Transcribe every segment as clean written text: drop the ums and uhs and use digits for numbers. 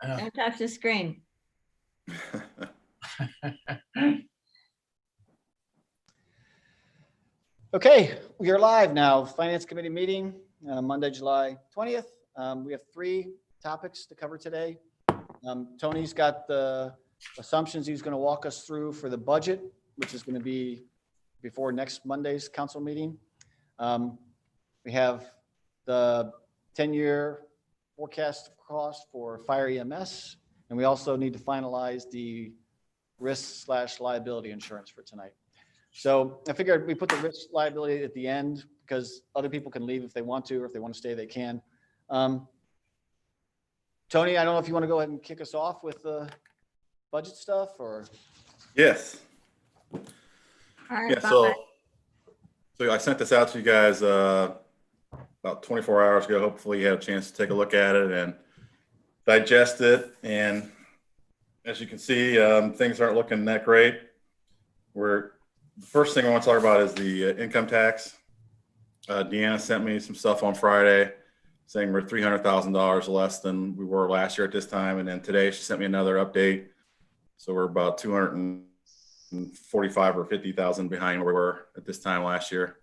Don't touch the screen. Okay, we are live now. Finance Committee meeting, Monday, July 20th. We have 3 topics to cover today. Tony's got the assumptions he's going to walk us through for the budget, which is going to be before next Monday's council meeting. We have the 10-year forecast cost for fire EMS, and we also need to finalize the risk/liability insurance for tonight. So I figured we put the risk liability at the end because other people can leave if they want to, or if they want to stay, they can. Tony, I don't know if you want to go ahead and kick us off with the budget stuff, or? Yes. All right, Yeah. So I sent this out to you guys about 24 hours ago. Hopefully you had a chance to take a look at it and digest it. And as you can see, things aren't looking that great. The first thing I want to talk about is the income tax. Deanna sent me some stuff on Friday saying we're $300,000 less than we were last year at this time. And then today she sent me another update. So we're about 245 or 50,000 behind where we were at this time last year.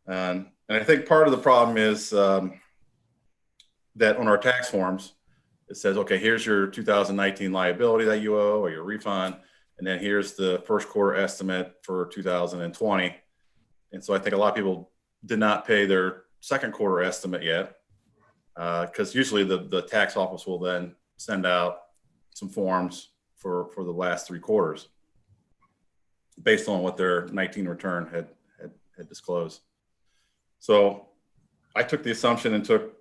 And I think part of the problem is that on our tax forms, it says, okay, here's your 2019 liability that you owe or your refund. And then here's the first quarter estimate for 2020. And so I think a lot of people did not pay their second quarter estimate yet, because usually the tax office will then send out some forms for the last 3 quarters based on what their 19 return had disclosed. So I took the assumption and took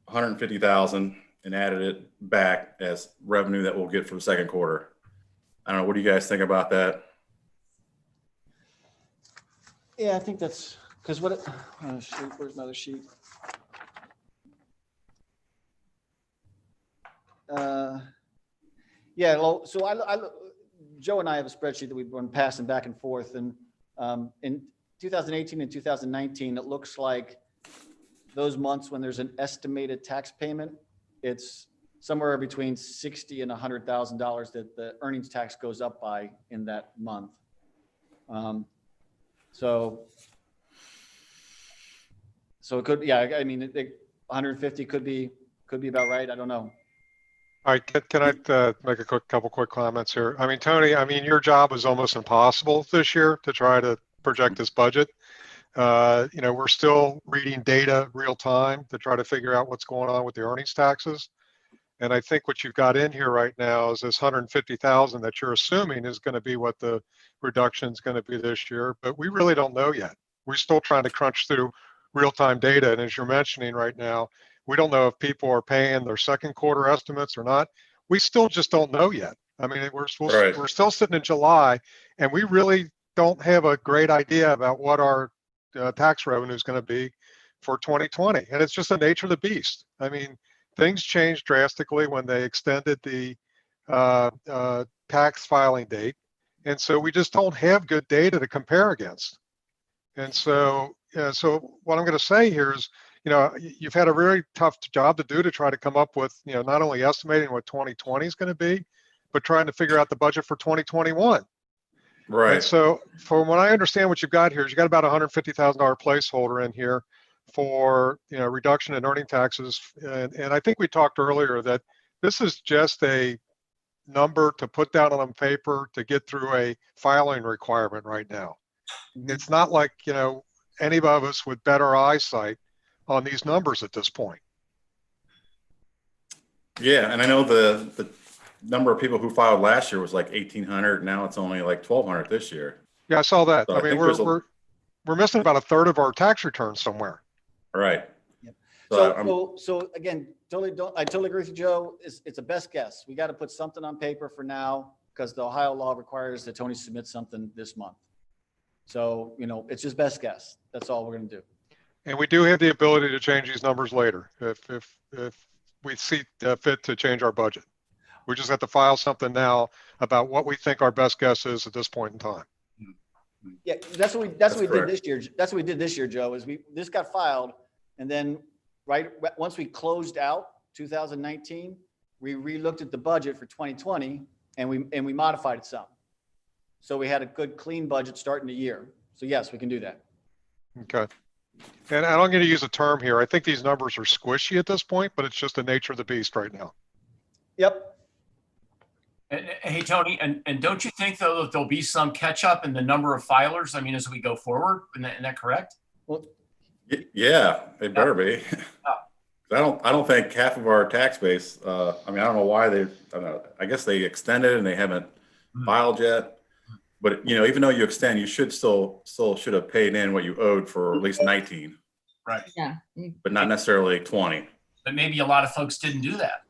150,000 and added it back as revenue that we'll get for the second quarter. I don't know. What do you guys think about that? Yeah, I think that's because where's another sheet? Yeah, well, so Joe and I have a spreadsheet that we've been passing back and forth, and in 2018 and 2019, it looks like those months when there's an estimated tax payment, it's somewhere between $60,000 and $100,000 that the earnings tax goes up by in that month. So it could, yeah, I mean, 150 could be about right. I don't know. All right, can I make a couple quick comments here? I mean, Tony, your job was almost impossible this year to try to project this budget. We're still reading data real time to try to figure out what's going on with the earnings taxes. And I think what you've got in here right now is this 150,000 that you're assuming is going to be what the reduction is going to be this year, but we really don't know yet. We're still trying to crunch through real-time data, and as you're mentioning right now, we don't know if people are paying their second quarter estimates or not. We still just don't know yet. I mean, we're still sitting in July, and we really don't have a great idea about what our tax revenue is going to be for 2020, and it's just the nature of the beast. I mean, things changed drastically when they extended the tax filing date. And so we just don't have good data to compare against. And so what I'm going to say here is, you've had a very tough job to do to try to come up with, not only estimating what 2020 is going to be, but trying to figure out the budget for 2021. Right. And so from what I understand, what you've got here is you got about $150,000 placeholder in here for reduction in earning taxes, and I think we talked earlier that this is just a number to put down on paper to get through a filing requirement right now. It's not like any of us with better eyesight on these numbers at this point. Yeah, and I know the number of people who filed last year was like 1,800. Now it's only like 1,200 this year. Yeah, I saw that. So I mean, we're missing about a third of our tax returns somewhere. Right. Yep. So So again, I totally agree with you, Joe. It's a best guess. We got to put something on paper for now because the Ohio law requires that Tony submit something this month. So, it's just best guess. That's all we're going to do. And we do have the ability to change these numbers later if we see fit to change our budget. We just have to file something now about what we think our best guess is at this point in time. Yeah, that's what we did this year. That's what we did this year, Joe, is this got filed, and then once we closed out 2019, we relooked at the budget for 2020 and we modified it some. So we had a good clean budget starting the year. So yes, we can do that. Okay. And I'm going to use a term here. I think these numbers are squishy at this point, but it's just the nature of the beast right now. Yep. Hey, Tony, and don't you think though that there'll be some catch up in the number of filers? I mean, as we go forward, isn't that correct? Well, Yeah, they better be. I don't think half of our tax base, I mean, I don't know why I don't know, I guess they extended and they haven't filed yet. But, you know, even though you extend, you should still should have paid in what you owed for at least 19, Right. Yeah. but not necessarily 20. But maybe a lot of folks didn't do that.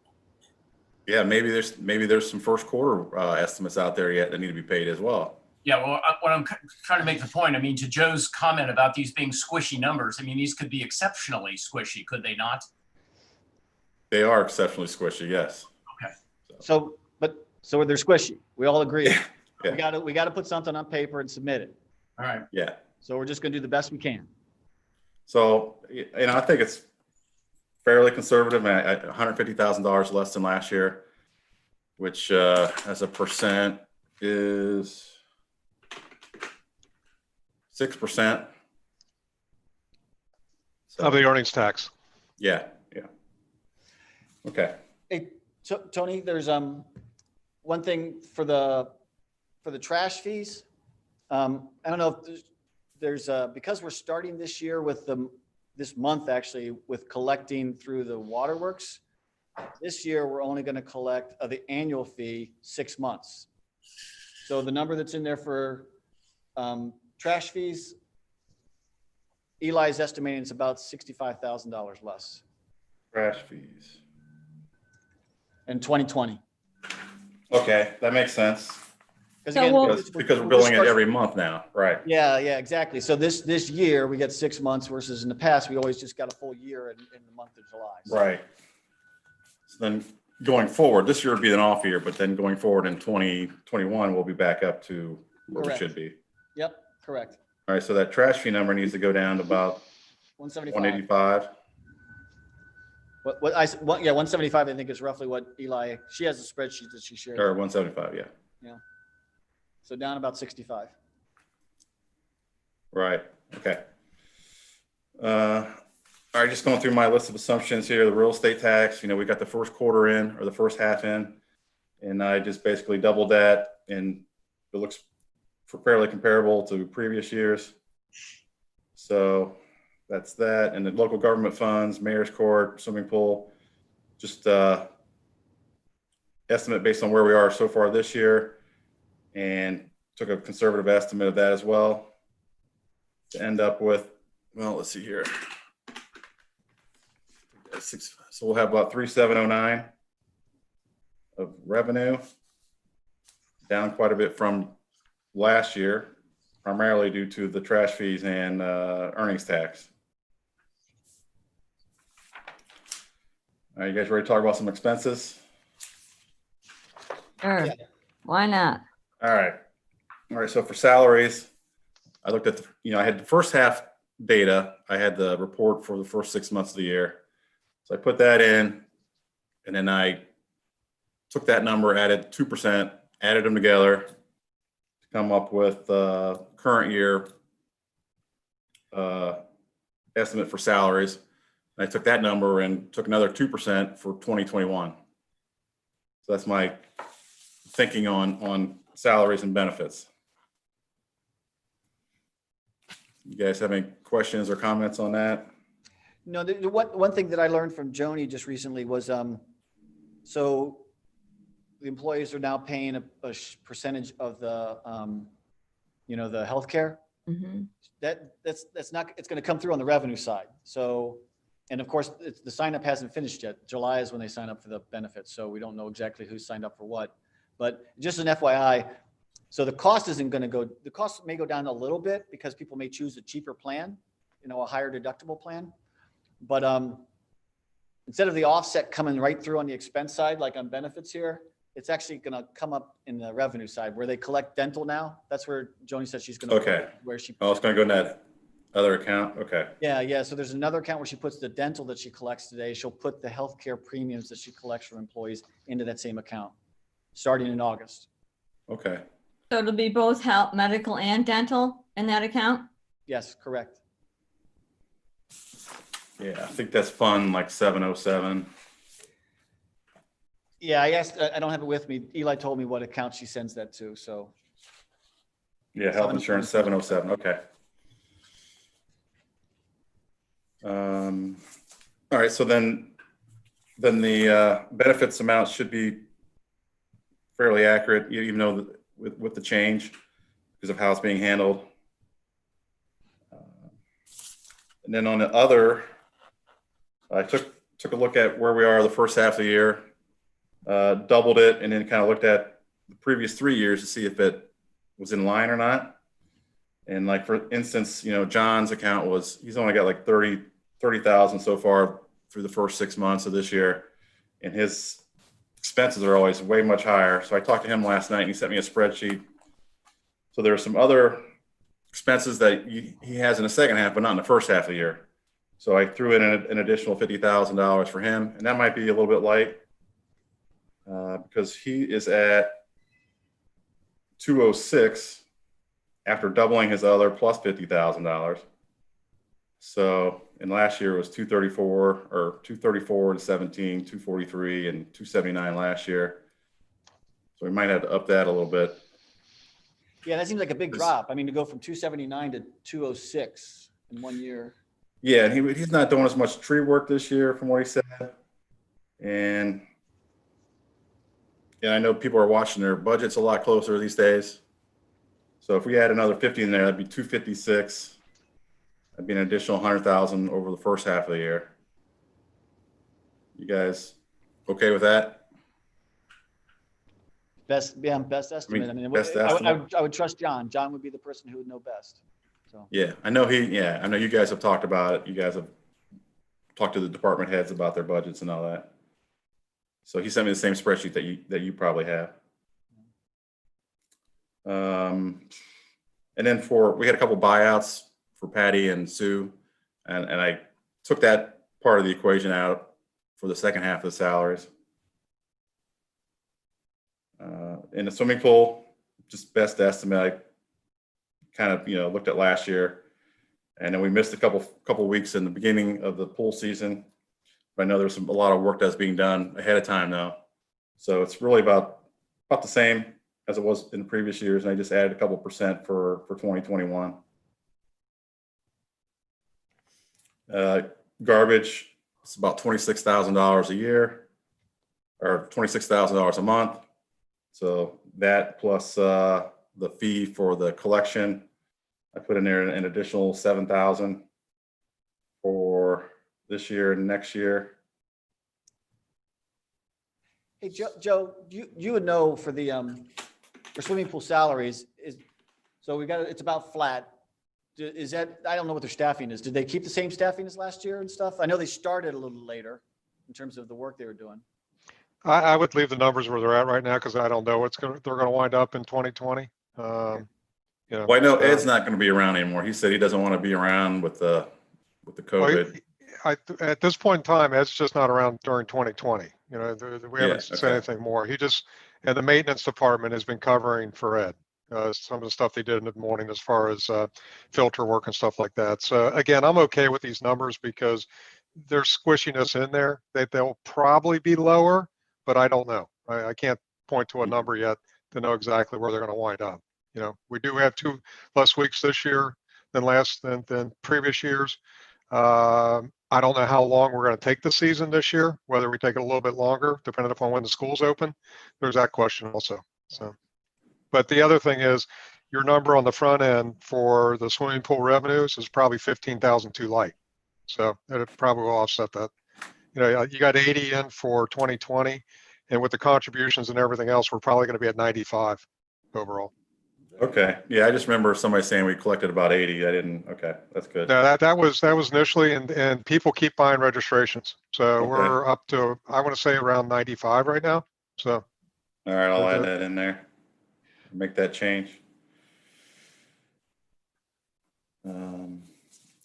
Yeah, maybe there's some first quarter estimates out there yet that need to be paid as well. Yeah, well, what I'm trying to make the point, I mean, to Joe's comment about these being squishy numbers, I mean, these could be exceptionally squishy, could they not? They are exceptionally squishy, yes. Okay. So they're squishy. We all agree. Yeah. We gotta put something on paper and submit it. All right. Yeah. So we're just gonna do the best we can. So, you know, I think it's fairly conservative, at $150,000 less than last year, which as a percent is 6%. So, Of the earnings tax. yeah. Okay. Hey, Tony, there's one thing for the trash fees. I don't know if there's because we're starting this year with this month actually with collecting through the waterworks. This year we're only going to collect the annual fee 6 months. So the number that's in there for trash fees, Eli's estimating it's about $65,000 less Trash fees. in 2020. Okay, that makes sense. Because So again, we'll- Because we're billing it every month now, right? Yeah, exactly. So this year we get 6 months versus in the past, we always just got a full year in the month of July. So- Right. So then going forward, this year would be an off year, but then going forward in 2021, we'll be back up to where we Correct. should be. Yep, correct. All right, so that trash fee number needs to go down to about 175. 185. Yeah, 175, I think is roughly what Eli, she has a spreadsheet that she shared. Or 175, yeah. So down about 65. Right, okay. All right, just going through my list of assumptions here, the real estate tax, you know, we got the first quarter in, or the first half in, and I just basically doubled that, and it looks fairly comparable to previous years. So that's that, and the local government funds, mayor's court, swimming pool, just estimate based on where we are so far this year, and took a conservative estimate of that as well to end up with, well, let's see here. So we'll have about 3,709 of revenue, down quite a bit from last year, primarily due to the trash fees and earnings tax. All right, you guys ready to talk about some expenses? Sure. Yeah. Why not? All right. So for salaries, I looked at I had the first half data. I had the report for the first 6 months of the year. So I put that in, and then I took that number, added 2%, added them together to come up with current year estimate for salaries. And I took that number and took another 2% for 2021. So that's my thinking on salaries and benefits. You guys have any questions or comments on that? No, the one thing that I learned from Joni just recently was, so the employees are now paying a percentage of the, the healthcare. Mhm. That's not, it's going to come through on the revenue side. So, and of course, the sign up hasn't finished yet. July is when they sign up for the benefits. So we don't know exactly who signed up for what, but just an FYI. So the cost isn't going to go, the cost may go down a little bit because people may choose a cheaper plan, a higher deductible plan. But instead of the offset coming right through on the expense side, like on benefits here, it's actually going to come up in the revenue side where they collect dental now. That's where Joni said she's going to. Okay. Where she. Oh, it's going to go net. Other account, okay. Yeah. So there's another account where she puts the dental that she collects today. She'll put the healthcare premiums that she collects from employees into that same account, starting in August. Okay. So it'll be both health, medical and dental in that account? Yes, correct. Yeah, I think that's fund like 707. Yeah, I asked, I don't have it with me. Eli told me what account she sends that to, so. Yeah, health insurance 707. Okay. All right, so then the benefits amount should be fairly accurate, even though with the change because of how it's being handled. And then on the other, I took a look at where we are the first half of the year, doubled it, and then kind of looked at the previous 3 years to see if it was in line or not. And like, for instance, John's account he's only got like 30,000 so far through the first 6 months of this year. And his expenses are always way much higher. So I talked to him last night and he sent me a spreadsheet. So there are some other expenses that he has in the second half, but not in the first half of the year. So I threw in an additional $50,000 for him. And that might be a little bit light because he is at 206 after doubling his other plus $50,000. So in last year it was 234 and 17, 243 and 279 last year. So we might have to up that a little bit. Yeah, that seems like a big drop. I mean, to go from 279 to 206 in 1 year. Yeah, and he's not doing as much tree work this year from what he said. And I know people are watching their budgets a lot closer these days. So if we add another 50 in there, that'd be 256. That'd be an additional 100,000 over the first half of the year. You guys okay with that? Best estimate. I mean, best I estimate. would trust John. John would be the person who would know best. So. Yeah, I know you guys have talked about it. You guys have talked to the department heads about their budgets and all that. So he sent me the same spreadsheet that you probably have. And then we had a couple buyouts for Patty and Sue, and I took that part of the equation out for the second half of the salaries. In the swimming pool, just best estimate, I kind of looked at last year, and then we missed a couple weeks in the beginning of the pool season. But I know there's a lot of work that's being done ahead of time now, so it's really about the same as it was in the previous years, and I just added a couple percent for 2021. Garbage, it's about $26,000 a year, or $26,000 a month. So that plus the fee for the collection, I put in there an additional $7,000 for this year and next year. Hey, Joe, you would know for the for swimming pool salaries so it's about flat. Is that, I don't know what their staffing is. Did they keep the same staffing as last year and stuff? I know they started a little later in terms of the work they were doing. I would leave the numbers where they're at right now because I don't know they're going to wind up in 2020. Well, I know Ed's not going to be around anymore. He said he doesn't want to be around with the COVID. At this point in time, Ed's just not around during 2020. We haven't said anything more. And the maintenance department has been covering for Ed. Some of the stuff they did in the morning as far as filter work and stuff like that. So again, I'm okay with these numbers because there's squishiness in there. They'll probably be lower, but I don't know. I can't point to a number yet to know exactly where they're going to wind up. We do have 2 less weeks this year than previous years. I don't know how long we're going to take the season this year, whether we take it a little bit longer, depending upon when the school's open. There's that question also. So, but the other thing is your number on the front end for the swimming pool revenues is probably 15,000 too light. So it probably will offset that. You got 80 in for 2020, and with the contributions and everything else, we're probably going to be at 95 overall. Okay. Yeah, I just remember somebody saying we collected about 80. Okay, that's good. No, that was initially, and people keep buying registrations. So Okay. We're up to, I want to say around 95 right now. So. All right, I'll add that in there. Make that change.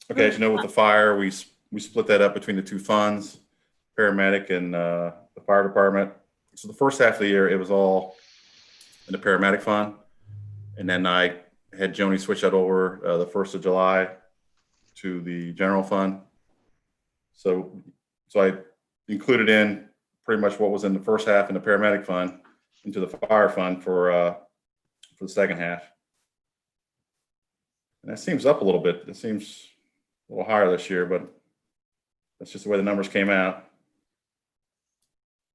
Okay, as you know, with the fire, we split that up between the two funds, paramedic and the fire department. So the first half of the year, it was all in the paramedic fund. And then I had Joni switch that over the 1st of July to the general fund. So I included in pretty much what was in the first half in the paramedic fund into the fire fund for the second half. And that seems up a little bit. It seems a little higher this year, but that's just the way the numbers came out.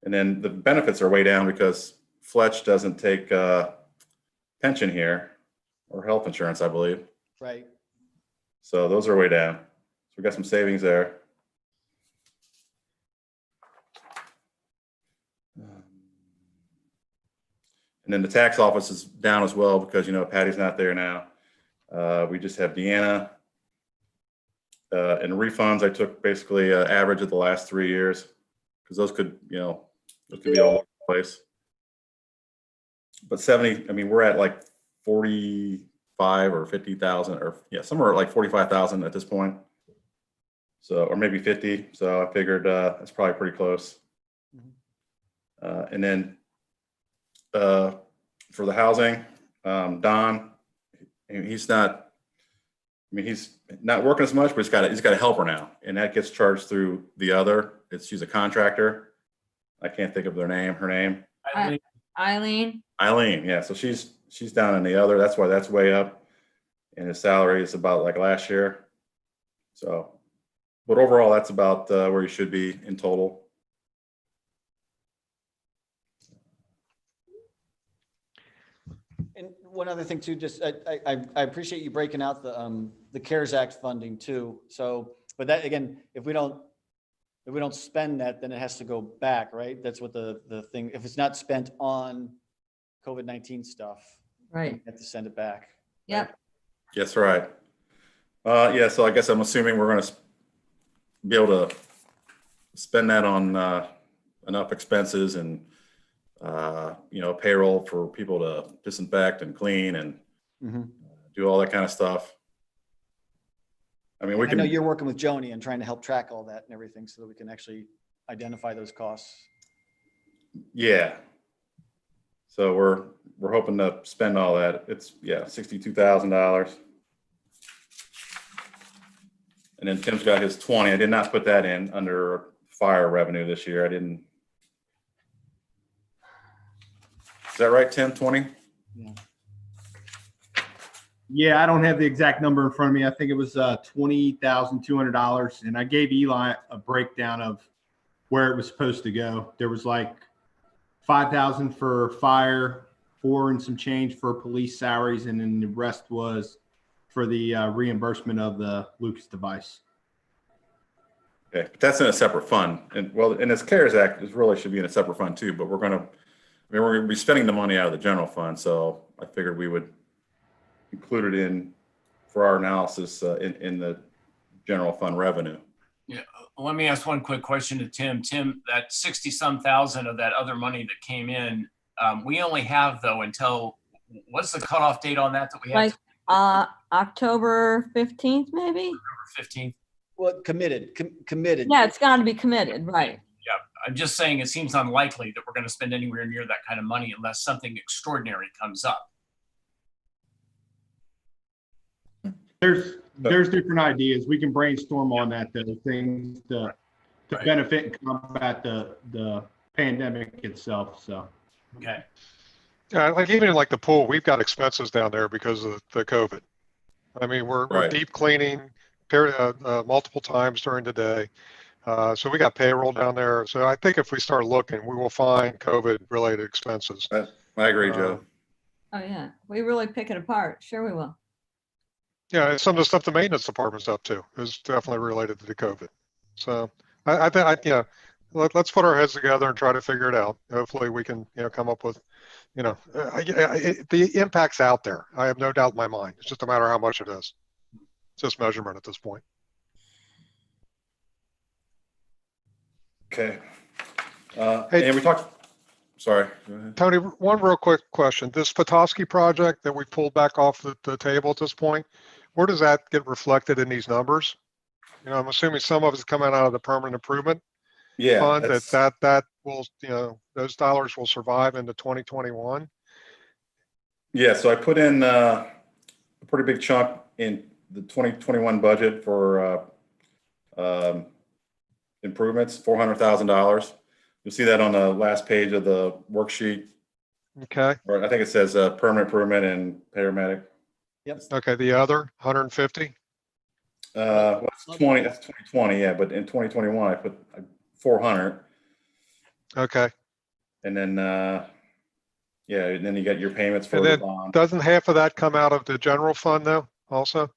And then the benefits are way down because Fletch doesn't take pension here or health insurance, I believe. Right. So those are way down. So we got some savings there. And then the tax office is down as well because, you know, Patty's not there now. We just have Deanna. And refunds, I took basically average of the last 3 years because those could, you know, those could be all over the place. But 70, I mean, we're at like 45 or 50,000 or yeah, somewhere like 45,000 at this point. So, or maybe 50. So I figured that's probably pretty close. And then for the housing, Don, he's not, I mean, he's not working as much, but he's got a helper now, and that gets charged through the other. She's a contractor. I can't think of her name. Eileen. Eileen, yeah. So she's down in the other. That's why that's way up, and his salary is about like last year. So, but overall, that's about where you should be in total. And one other thing too, just I appreciate you breaking out the CARES Act funding too. So, but that again, if we don't spend that, then it has to go back, right? That's what the thing. If it's not spent on COVID-19 stuff, Right. we have to send it back. Yep. Right? Yes, right. Yeah. So I guess I'm assuming we're going to be able to spend that on enough expenses and you know, payroll for people to disinfect and clean and do all that kind of stuff. I mean, I know you're working with Joni and trying to help track all that and everything so that we can actually identify those costs. Yeah. So we're hoping to spend all that. It's $62,000. And then Tim's got his 20. I did not put that in under fire revenue this year. I didn't. Is that right, Tim? 20? Yeah. Yeah, I don't have the exact number in front of me. I think it was $20,200, and I gave Eli a breakdown of where it was supposed to go. There was like 5,000 for fire, 4 and some change for police salaries, and then the rest was for the reimbursement of the Lucas device. Okay, but that's in a separate fund. And well, in this CARES Act, it really should be in a separate fund too. But we're going to be spending the money out of the general fund, so I figured we would include it in for our analysis in the general fund revenue. Yeah, let me ask one quick question to Tim. Tim, that 60-some thousand of that other money that came in, we only have though until, what's the cutoff date on that we have? Like October 15th, maybe? 15th? Well, committed. Yeah, it's got to be committed, right? Yeah, I'm just saying it seems unlikely that we're going to spend anywhere near that kind of money unless something extraordinary comes up. There's different ideas. We can brainstorm on that, though, things to Right. benefit and combat the pandemic itself. So. Okay. Yeah, like even in like the pool, we've got expenses down there because of the COVID. I mean, we're Right. deep cleaning multiple times during the day. So we got payroll down there. So I think if we start looking, we will find COVID related expenses. I agree, Joe. Oh, yeah. We really pick it apart. Sure we will. Yeah, and some of the stuff the maintenance department's up to is definitely related to the COVID. So I think, let's put our heads together and try to figure it out. Hopefully we can, come up with, the impact's out there. I have no doubt in my mind. It's just a matter of how much it is. It's just measurement at this point. Okay. Hey, and we talked, sorry. Go ahead. Tony, one real quick question. This Petoskey project that we pulled back off the table at this point, where does that get reflected in these numbers? You know, I'm assuming some of it's coming out of the permanent improvement Yeah, fund, that's, that will, you know, those dollars will survive into 2021. yeah, so I put in a pretty big chunk in the 2021 budget for improvements, $400,000. You'll see that on the last page of the worksheet, Okay. or I think it says permanent improvement and paramedic. Okay. The other 150. Well, that's 2020, yeah, but in 2021, I put 400. Okay. And then, yeah, and then you got your payments for And the then bond. doesn't half of that come out of the general fund though also?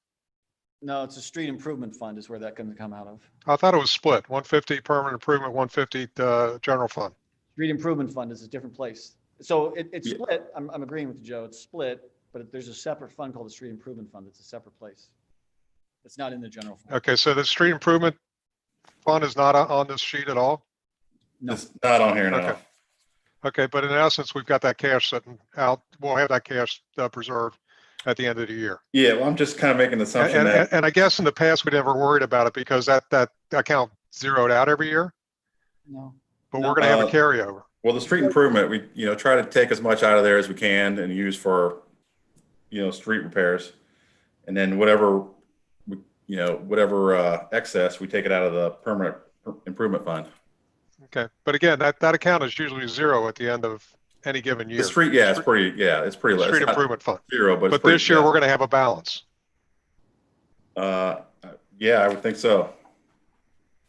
No, it's a street improvement fund is where that can come out of. I thought it was split, 150 permanent improvement, 150 general fund. Street improvement fund is a different place. So it's Yeah. split. I'm agreeing with you, Joe. It's split, but there's a separate fund called the street improvement fund. It's a separate place. It's not in the general fund. Okay. So the street improvement fund is not on this sheet at all? No. It's not on here now. Okay. Okay. But in essence, we've got that cash sitting out. We'll have that cash preserved at the end of the year. Yeah, well, I'm just kind of making the assumption that, And I guess in the past, we never worried about it because that account zeroed out every year, No. but No. we're going to have a carryover. well, the street improvement, we, you know, try to take as much out of there as we can and use for, you know, street repairs. And then whatever, you know, whatever excess, we take it out of the permanent improvement fund. Okay. But again, that account is usually zero at the end of any given year. The street, yeah, it's pretty low. Street It's not improvement fund. zero, but it's But pretty, this year, yeah. we're going to have a balance. Yeah, I would think so.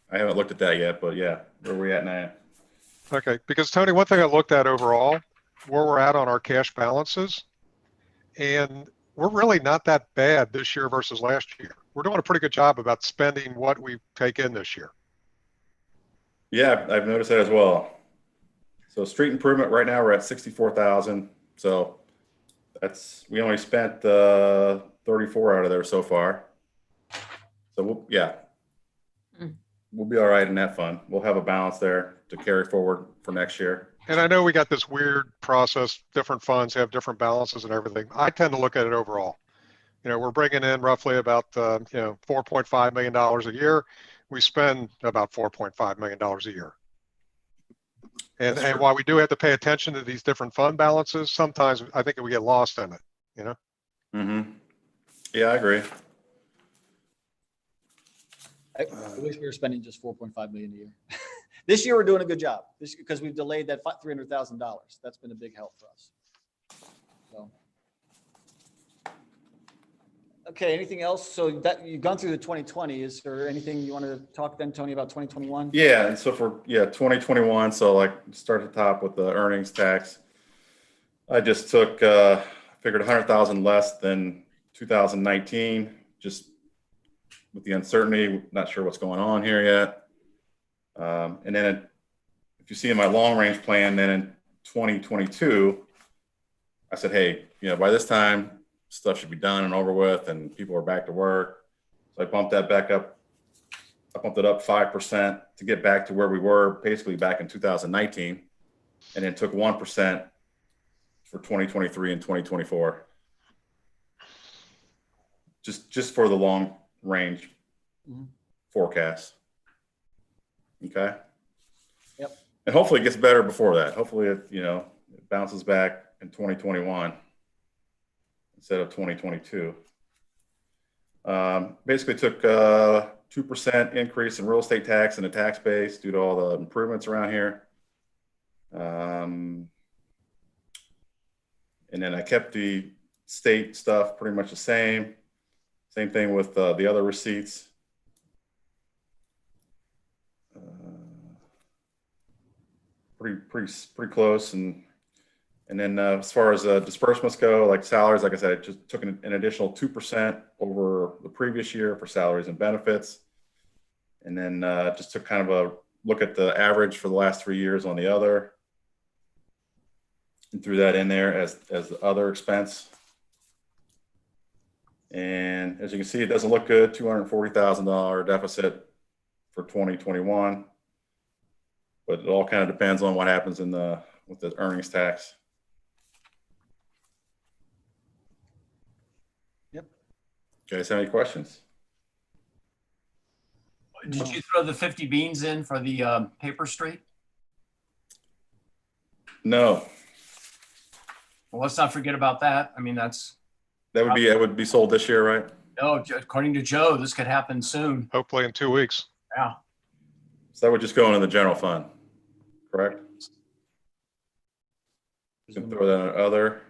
I haven't looked at that yet, but yeah, where are we at now? Okay. Because Tony, one thing I looked at overall, where we're at on our cash balances, and we're really not that bad this year versus last year. We're doing a pretty good job about spending what we take in this year. Yeah, I've noticed that as well. So street improvement right now we're at 64,000. So we only spent 34 out of there so far. So we'll be all right in that fund. We'll have a balance there to carry forward for next year. And I know we got this weird process, different funds have different balances and everything. I tend to look at it overall. You know, we're bringing in roughly about, you know, $4.5 million a year. We spend about $4.5 million a year. And while we do have to pay attention to these different fund balances, sometimes I think we get lost in it, you know? Mm-hmm. Yeah, I agree. I wish we were spending just 4.5 million a year. This year, we're doing a good job because we've delayed that $300,000. That's been a big help for us. So. Okay, anything else? So that you've gone through the 2020. Is there anything you want to talk then, Tony, about 2021? Yeah, and so for 2021, so like start at the top with the earnings tax. I just took figured 100,000 less than 2019, just with the uncertainty, not sure what's going on here yet. And then if you see in my long range plan, then in 2022, I said, hey, you know, by this time stuff should be done and over with and people are back to work. So I bumped that back up. I bumped it up 5% to get back to where we were basically back in 2019, and then took 1% for 2023 and 2024. Just for the long range forecast. Okay. Yep. And hopefully it gets better before that. Hopefully it, you know, it bounces back in 2021 instead of 2022. Basically took 2% increase in real estate tax and the tax base due to all the improvements around here. And then I kept the state stuff pretty much the same. Same thing with the other receipts. Pretty close. And then as far as disbursements go, like salaries, like I said, I just took an additional 2% over the previous year for salaries and benefits. And then just took kind of a look at the average for the last 3 years on the other and threw that in there as the other expense. And as you can see, it doesn't look good, $240,000 deficit for 2021. But it all kind of depends on what happens with the earnings tax. Yep. You guys have any questions? Did you throw the 50 beans in for the paper street? No, Well, let's not forget about that. I mean, that's, that would be sold this year, right? no, according to Joe, this could happen soon. Hopefully in 2 weeks. Yeah. So that would just go into the general fund, correct? You can throw that in other.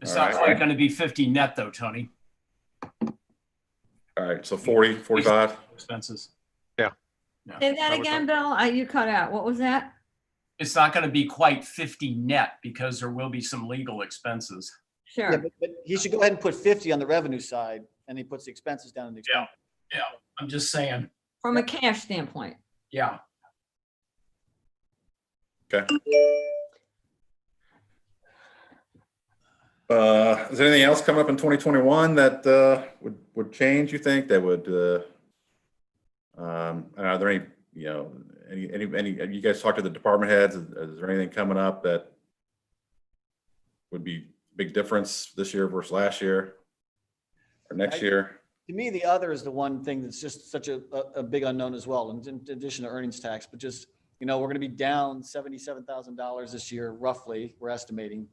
It's All not right. quite going to be 50 net though, Tony. All right, so 40, 45. Expenses. Say that would again, Bill. You cut out. What was that? It's not going to be quite 50 net because there will be some legal expenses. Yeah, Sure. but he should go ahead and put 50 on the revenue side, and he puts the expenses down in the expense. Yeah. I'm just saying. From a cash standpoint. Yeah. Okay. Is there anything else coming up in 2021 that would change, you think, that would, are there any, have you guys talked to the department heads? Is there anything coming up that would be a big difference this year versus last year or next year? To me, the other is the one thing that's just such a big unknown as well, in addition to earnings tax, but just, we're going to be down $77,000 this year, roughly, we're estimating.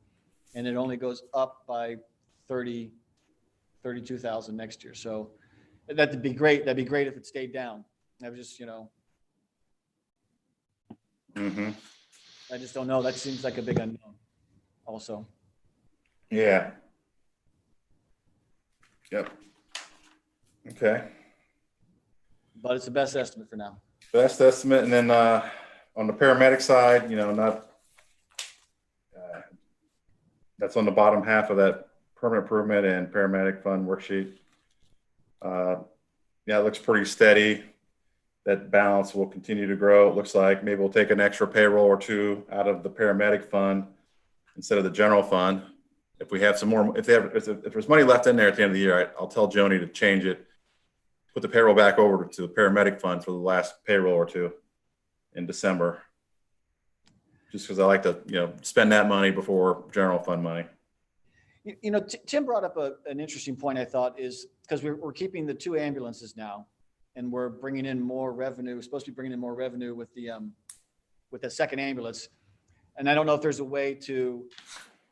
And it only goes up by 32,000 next year. So that'd be great. That'd be great if it stayed down. I was just, Mm-hmm. I just don't know. That seems like a big unknown also. Yeah. Yep. Okay. But it's the best estimate for now. Best estimate. And then on the paramedic side, that's on the bottom half of that permanent improvement and paramedic fund worksheet. Yeah, it looks pretty steady. That balance will continue to grow. It looks like maybe we'll take an extra payroll or two out of the paramedic fund instead of the general fund. If we have some more, if there's money left in there at the end of the year, I'll tell Joni to change it, put the payroll back over to the paramedic fund for the last payroll or two in December. Just because I like to, spend that money before general fund money. Tim brought up an interesting point, I thought, is because we're keeping the 2 ambulances now, and we're bringing in more revenue. We're supposed to be bringing in more revenue with the second ambulance. And I don't know if there's a way to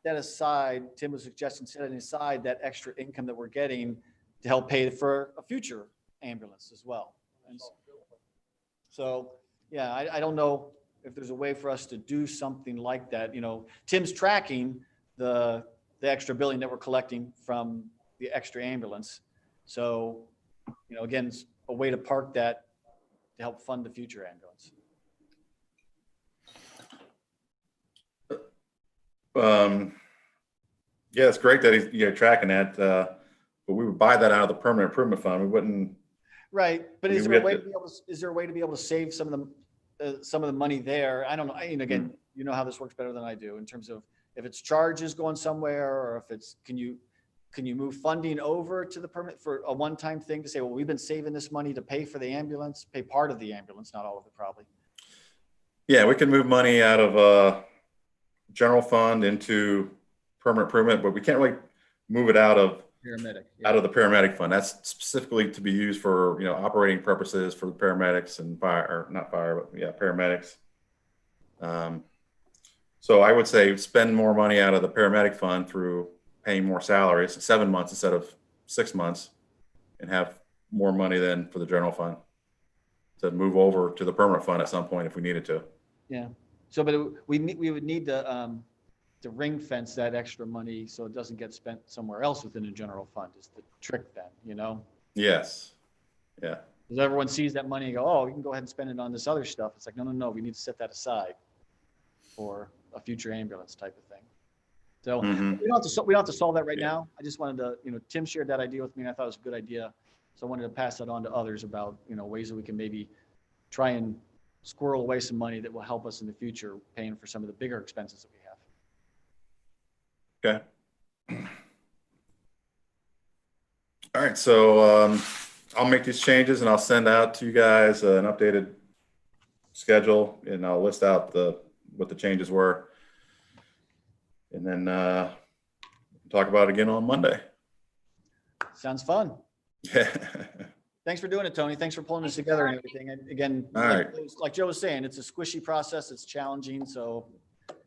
set aside, Tim was suggesting setting aside that extra income that we're getting to help pay for a future ambulance as well. And so, yeah, I don't know if there's a way for us to do something like that. Tim's tracking the extra billing that we're collecting from the extra ambulance. So, again, it's a way to park that to help fund the future ambulance. Yeah, it's great that he's tracking that, but we would buy that out of the permanent improvement fund. We wouldn't. Right, but I is mean, there a we way have to be able to, is there a way to be able to save some of the money there? I don't know. Again, you know how this works better than I do in terms of if it's charges going somewhere, or if it's, can you move funding over to the permit for a one-time thing to say, well, we've been saving this money to pay for the ambulance, pay part of the ambulance, not all of it probably. Yeah, we can move money out of general fund into permanent improvement, but we can't really move it out of Paramedic. the paramedic fund. That's specifically to be used for operating purposes for the paramedics and paramedics. So I would say spend more money out of the paramedic fund through paying more salaries, 7 months instead of 6 months, and have more money then for the general fund to move over to the permanent fund at some point if we needed to. Yeah. So, but we would need to ring fence that extra money so it doesn't get spent somewhere else within the general fund is the trick then, Yes. Yeah. Because everyone sees that money and go, oh, you can go ahead and spend it on this other stuff. It's like, no, we need to set that aside for a future ambulance type of thing. So we don't have to solve that right now. I just wanted to, Tim shared that idea with me and I thought it was a good idea. So I wanted to pass that on to others about, ways that we can maybe try and squirrel away some money that will help us in the future paying for some of the bigger expenses that we have. Okay. All right. So I'll make these changes and I'll send out to you guys an updated schedule and I'll list out what the changes were. And then talk about it again on Monday. Sounds fun. Yeah. Thanks for doing it, Tony. Thanks for pulling this together and everything. And again, All like, right. like Joe was saying, it's a squishy process. It's challenging. So,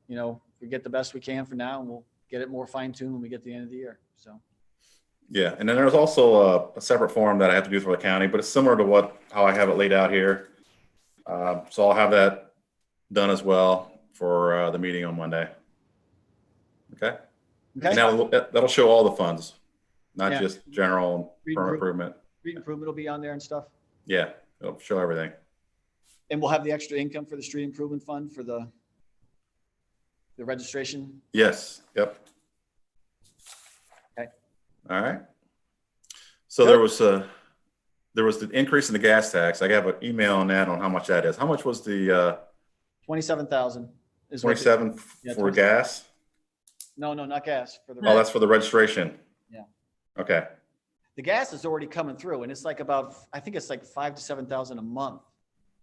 we get the best we can for now, and we'll get it more fine tuned when we get to the end of the year. So, Yeah, and then there's also a separate form that I have to do for the county, but it's similar to how I have it laid out here. So I'll have that done as well for the meeting on Monday. Okay. And that'll show all the funds, not Yeah. just general Street permanent improvement. street improvement will be on there and stuff. Yeah, it'll show everything. And we'll have the extra income for the street improvement fund for the registration. Yes. Yep. Okay. All right. So Good. there was the increase in the gas tax. I have an email on that on how much that is. How much was the 27,000 is what 27 Yeah, for 27. gas? No, not gas for the. Oh, that's for the registration. Yeah. Okay. The gas is already coming through, and it's like I think it's like 5,000 to 7,000 a month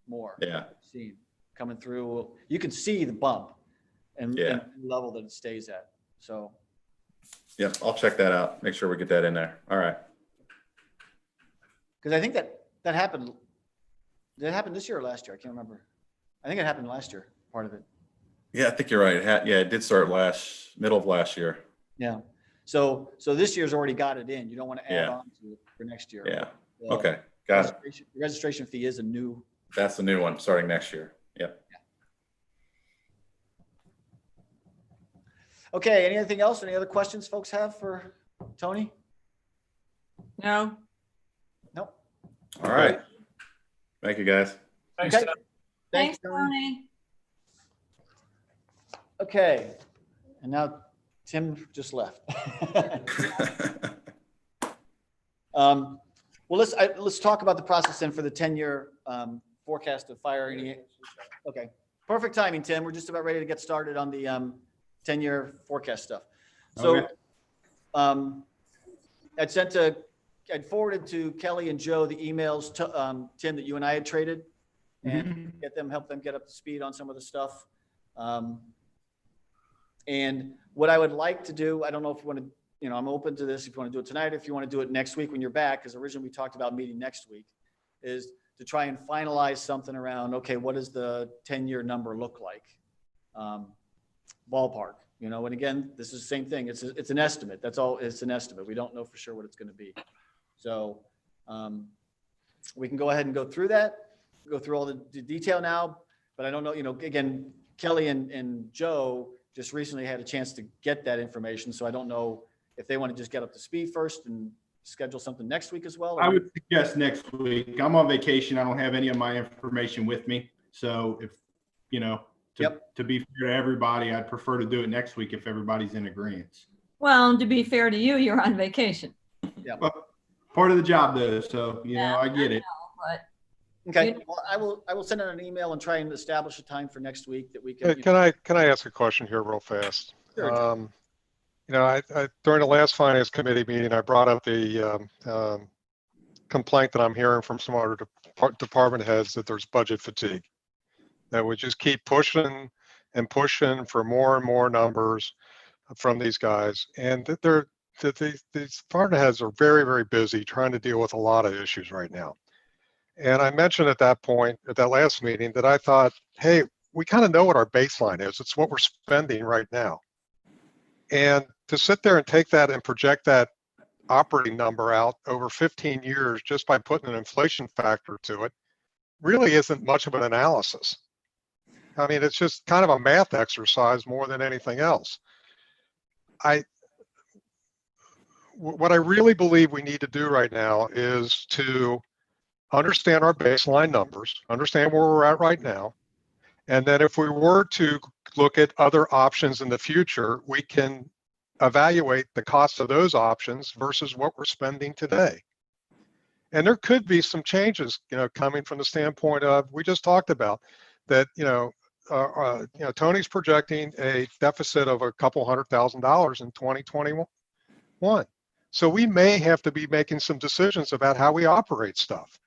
more. Yeah. Seen coming through. You can see the bump and Yeah. the level that it stays at. So, Yep. I'll check that out. Make sure we get that in there. All right. because I think that happened. Did it happen this year or last year? I can't remember. I think it happened last year, part of it. Yeah, I think you're right. It did start middle of last year. Yeah. So this year's already got it in. You don't want to add Yeah. on to it for next year. Yeah. The Okay. Got it. registration fee is a new. That's the new one starting next year. Yep. Okay. Anything else? Any other questions folks have for Tony? No, Nope. All right. Thank you, guys. Thanks, Okay. Tim. thanks, Tony. Okay. And now Tim just left. Well, let's talk about the process then for the 10-year forecast of fire. Okay. Perfect timing, Tim. We're just about ready to get started on the 10-year forecast stuff. So Okay. I'd forwarded to Kelly and Joe the emails to Tim that you and I had traded and help them get up to speed on some of the stuff. And what I would like to do, I don't know if you want to, I'm open to this if you want to do it tonight, if you want to do it next week when you're back, because originally we talked about meeting next week, is to try and finalize something around, okay, what does the 10-year number look like? Ballpark, and again, this is the same thing. It's an estimate. That's all. It's an estimate. We don't know for sure what it's going to be. So we can go ahead and go through all the detail now, but I don't know, again, Kelly and Joe just recently had a chance to get that information. So I don't know if they want to just get up to speed first and schedule something next week as well. I would suggest next week. I'm on vacation. I don't have any of my information with me. So if, to be fair to everybody, I'd prefer to do it next week if everybody's in agreement. Well, to be fair to you, you're on vacation. Well, part of the job though. So, I get it. But Okay. Well, I will send out an email and try and establish a time for next week that we can. Can I ask a question here real fast? Sure. I during the last finance committee meeting, I brought up the complaint that I'm hearing from some other department heads that there's budget fatigue. That we just keep pushing and pushing for more and more numbers from these guys, and that these department heads are very, very busy trying to deal with a lot of issues right now. And I mentioned at that point, at that last meeting, that I thought, hey, we kind of know what our baseline is. It's what we're spending right now. And to sit there and take that and project that operating number out over 15 years just by putting an inflation factor to it really isn't much of an analysis. I mean, it's just kind of a math exercise more than anything else. What I really believe we need to do right now is to understand our baseline numbers, understand where we're at right now. And then if we were to look at other options in the future, we can evaluate the cost of those options versus what we're spending today. And there could be some changes, coming from the standpoint of, we just talked about that, Tony's projecting a deficit of a couple $100,000 in 2021. So we may have to be making some decisions about how we operate stuff.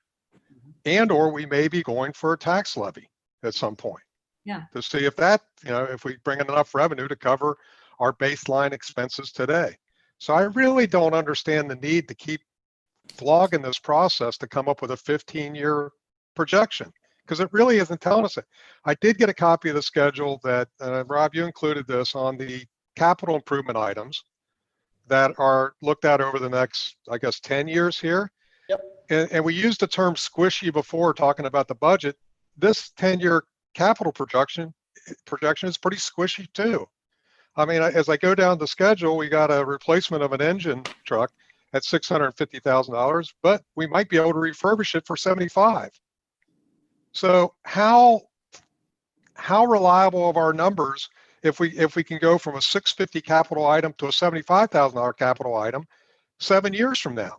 Or we may be going for a tax levy at some point. Yeah. To see if that, if we bring in enough revenue to cover our baseline expenses today. So I really don't understand the need to keep slog in this process to come up with a 15-year projection, because it really isn't telling us it. I did get a copy of the schedule that, Rob, you included this on the capital improvement items that are looked at over the next, I guess, 10 years here. Yep. And we used the term squishy before talking about the budget. This 10-year capital projection is pretty squishy too. I mean, as I go down the schedule, we got a replacement of an engine truck at $650,000, but we might be able to refurbish it for 75. So how reliable of our numbers if we can go from a 650 capital item to a $75,000 capital item 7 years from now?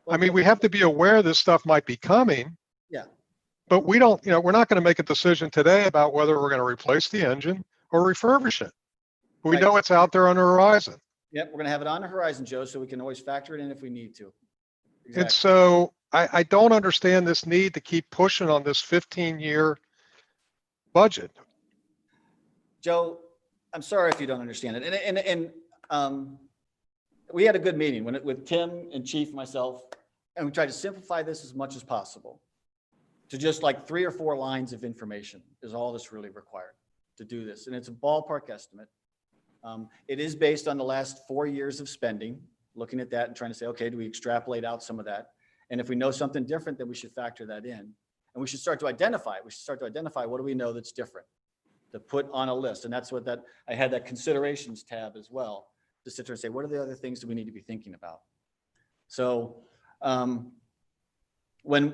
I mean, we have to be aware this stuff might be coming. Yeah. But we don't, we're not going to make a decision today about whether we're going to replace the engine or refurbish it. We Right. know it's out there on the horizon. Yep, we're gonna have it on the horizon, Joe, so we can always factor it in if we need to. And Exactly. so I don't understand this need to keep pushing on this 15-year budget. Joe, I'm sorry if you don't understand it. And we had a good meeting with Tim and Chief and myself, and we tried to simplify this as much as possible to just like 3 or 4 lines of information is all that's really required to do this. And it's a ballpark estimate. It is based on the last 4 years of spending, looking at that and trying to say, okay, do we extrapolate out some of that? And if we know something different, then we should factor that in. And we should start to identify it. We should start to identify what do we know that's different to put on a list. And that's what I had that considerations tab as well, to sit there and say, what are the other things that we need to be thinking about? So when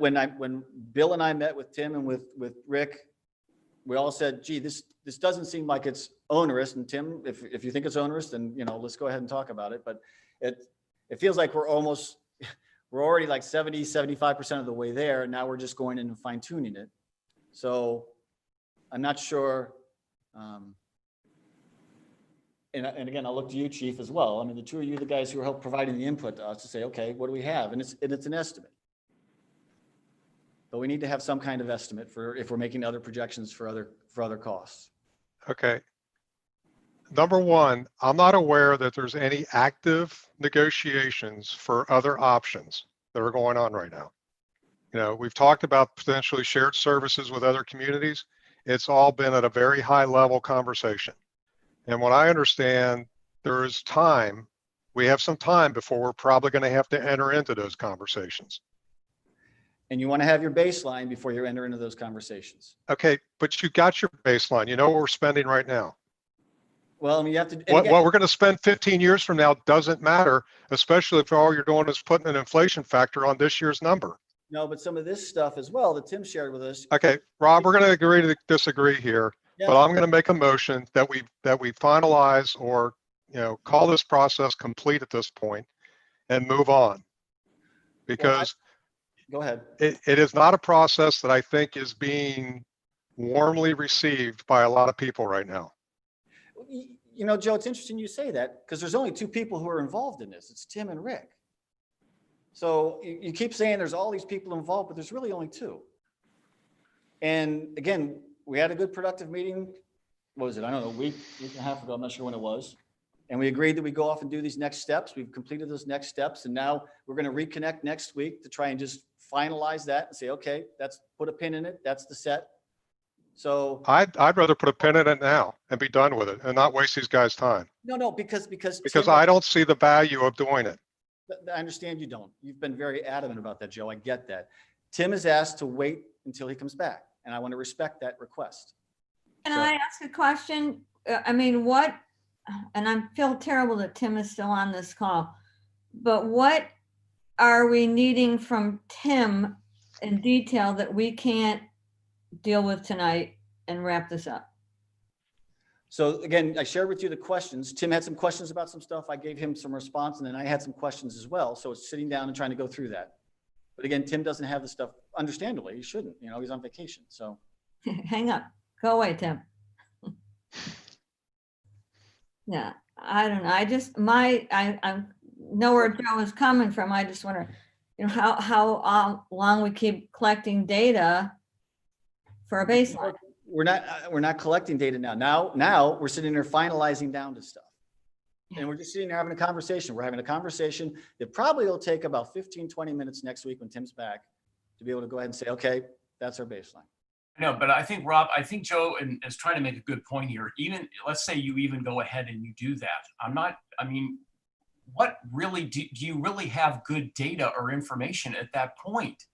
Bill and I met with Tim and with Rick, we all said, gee, this doesn't seem like it's onerous. And Tim, if you think it's onerous, then, let's go ahead and talk about it. But it feels like we're already like 70, 75% of the way there. And now we're just going in and fine tuning it. So I'm not sure. And again, I'll look to you, Chief, as well. I mean, the two of you, the guys who are help providing the input to us to say, okay, what do we have? And it's an estimate. But we need to have some kind of estimate for if we're making other projections for other costs. Okay. Number one, I'm not aware that there's any active negotiations for other options that are going on right now. We've talked about potentially shared services with other communities. It's all been at a very high level conversation. And what I understand, there is time, we have some time before we're probably going to have to enter into those conversations. And you want to have your baseline before you enter into those conversations. Okay, but you got your baseline. You know what we're spending right now. Well, I mean, you have to. What we're going to spend 15 years from now doesn't matter, especially if all you're doing is putting an inflation factor on this year's number. No, but some of this stuff as well that Tim shared with us. Okay, Rob, we're going to agree to disagree here, Yeah. but I'm going to make a motion that we finalize or call this process complete at this point and move on, because Go ahead. it is not a process that I think is being warmly received by a lot of people right now. Joe, it's interesting you say that because there's only 2 people who are involved in this. It's Tim and Rick. So you keep saying there's all these people involved, but there's really only 2. And again, we had a good productive meeting. What was it? I don't know, a week and a half ago. I'm not sure when it was. And we agreed that we go off and do these next steps. We've completed those next steps. And now we're going to reconnect next week to try and just finalize that and say, okay, that's put a pin in it. That's the set. So I'd rather put a pin in it now and be done with it and not waste these guys' time. no, because Tim, I don't see the value of doing it. I understand you don't. You've been very adamant about that, Joe. I get that. Tim is asked to wait until he comes back, and I want to respect that request. Can I ask a question? I mean, and I feel terrible that Tim is still on this call, but what are we needing from Tim in detail that we can't deal with tonight and wrap this up? So again, I shared with you the questions. Tim had some questions about some stuff. I gave him some response, and then I had some questions as well. So it's sitting down and trying to go through that. But again, Tim doesn't have the stuff, understandably, he shouldn't, he's on vacation, so. Hang up, go away, Tim. Yeah, I don't know. I know where Joe is coming from. I just wonder, how long we keep collecting data for a baseline. We're not collecting data now. Now we're sitting there finalizing down to stuff. And we're just sitting there having a conversation. We're having a conversation that probably will take about 15, 20 minutes next week when Tim's back to be able to go ahead and say, okay, that's our baseline. No, but I think Rob, I think Joe is trying to make a good point here. Even let's say you even go ahead and you do that. I mean, what really do you really have good data or information at that point?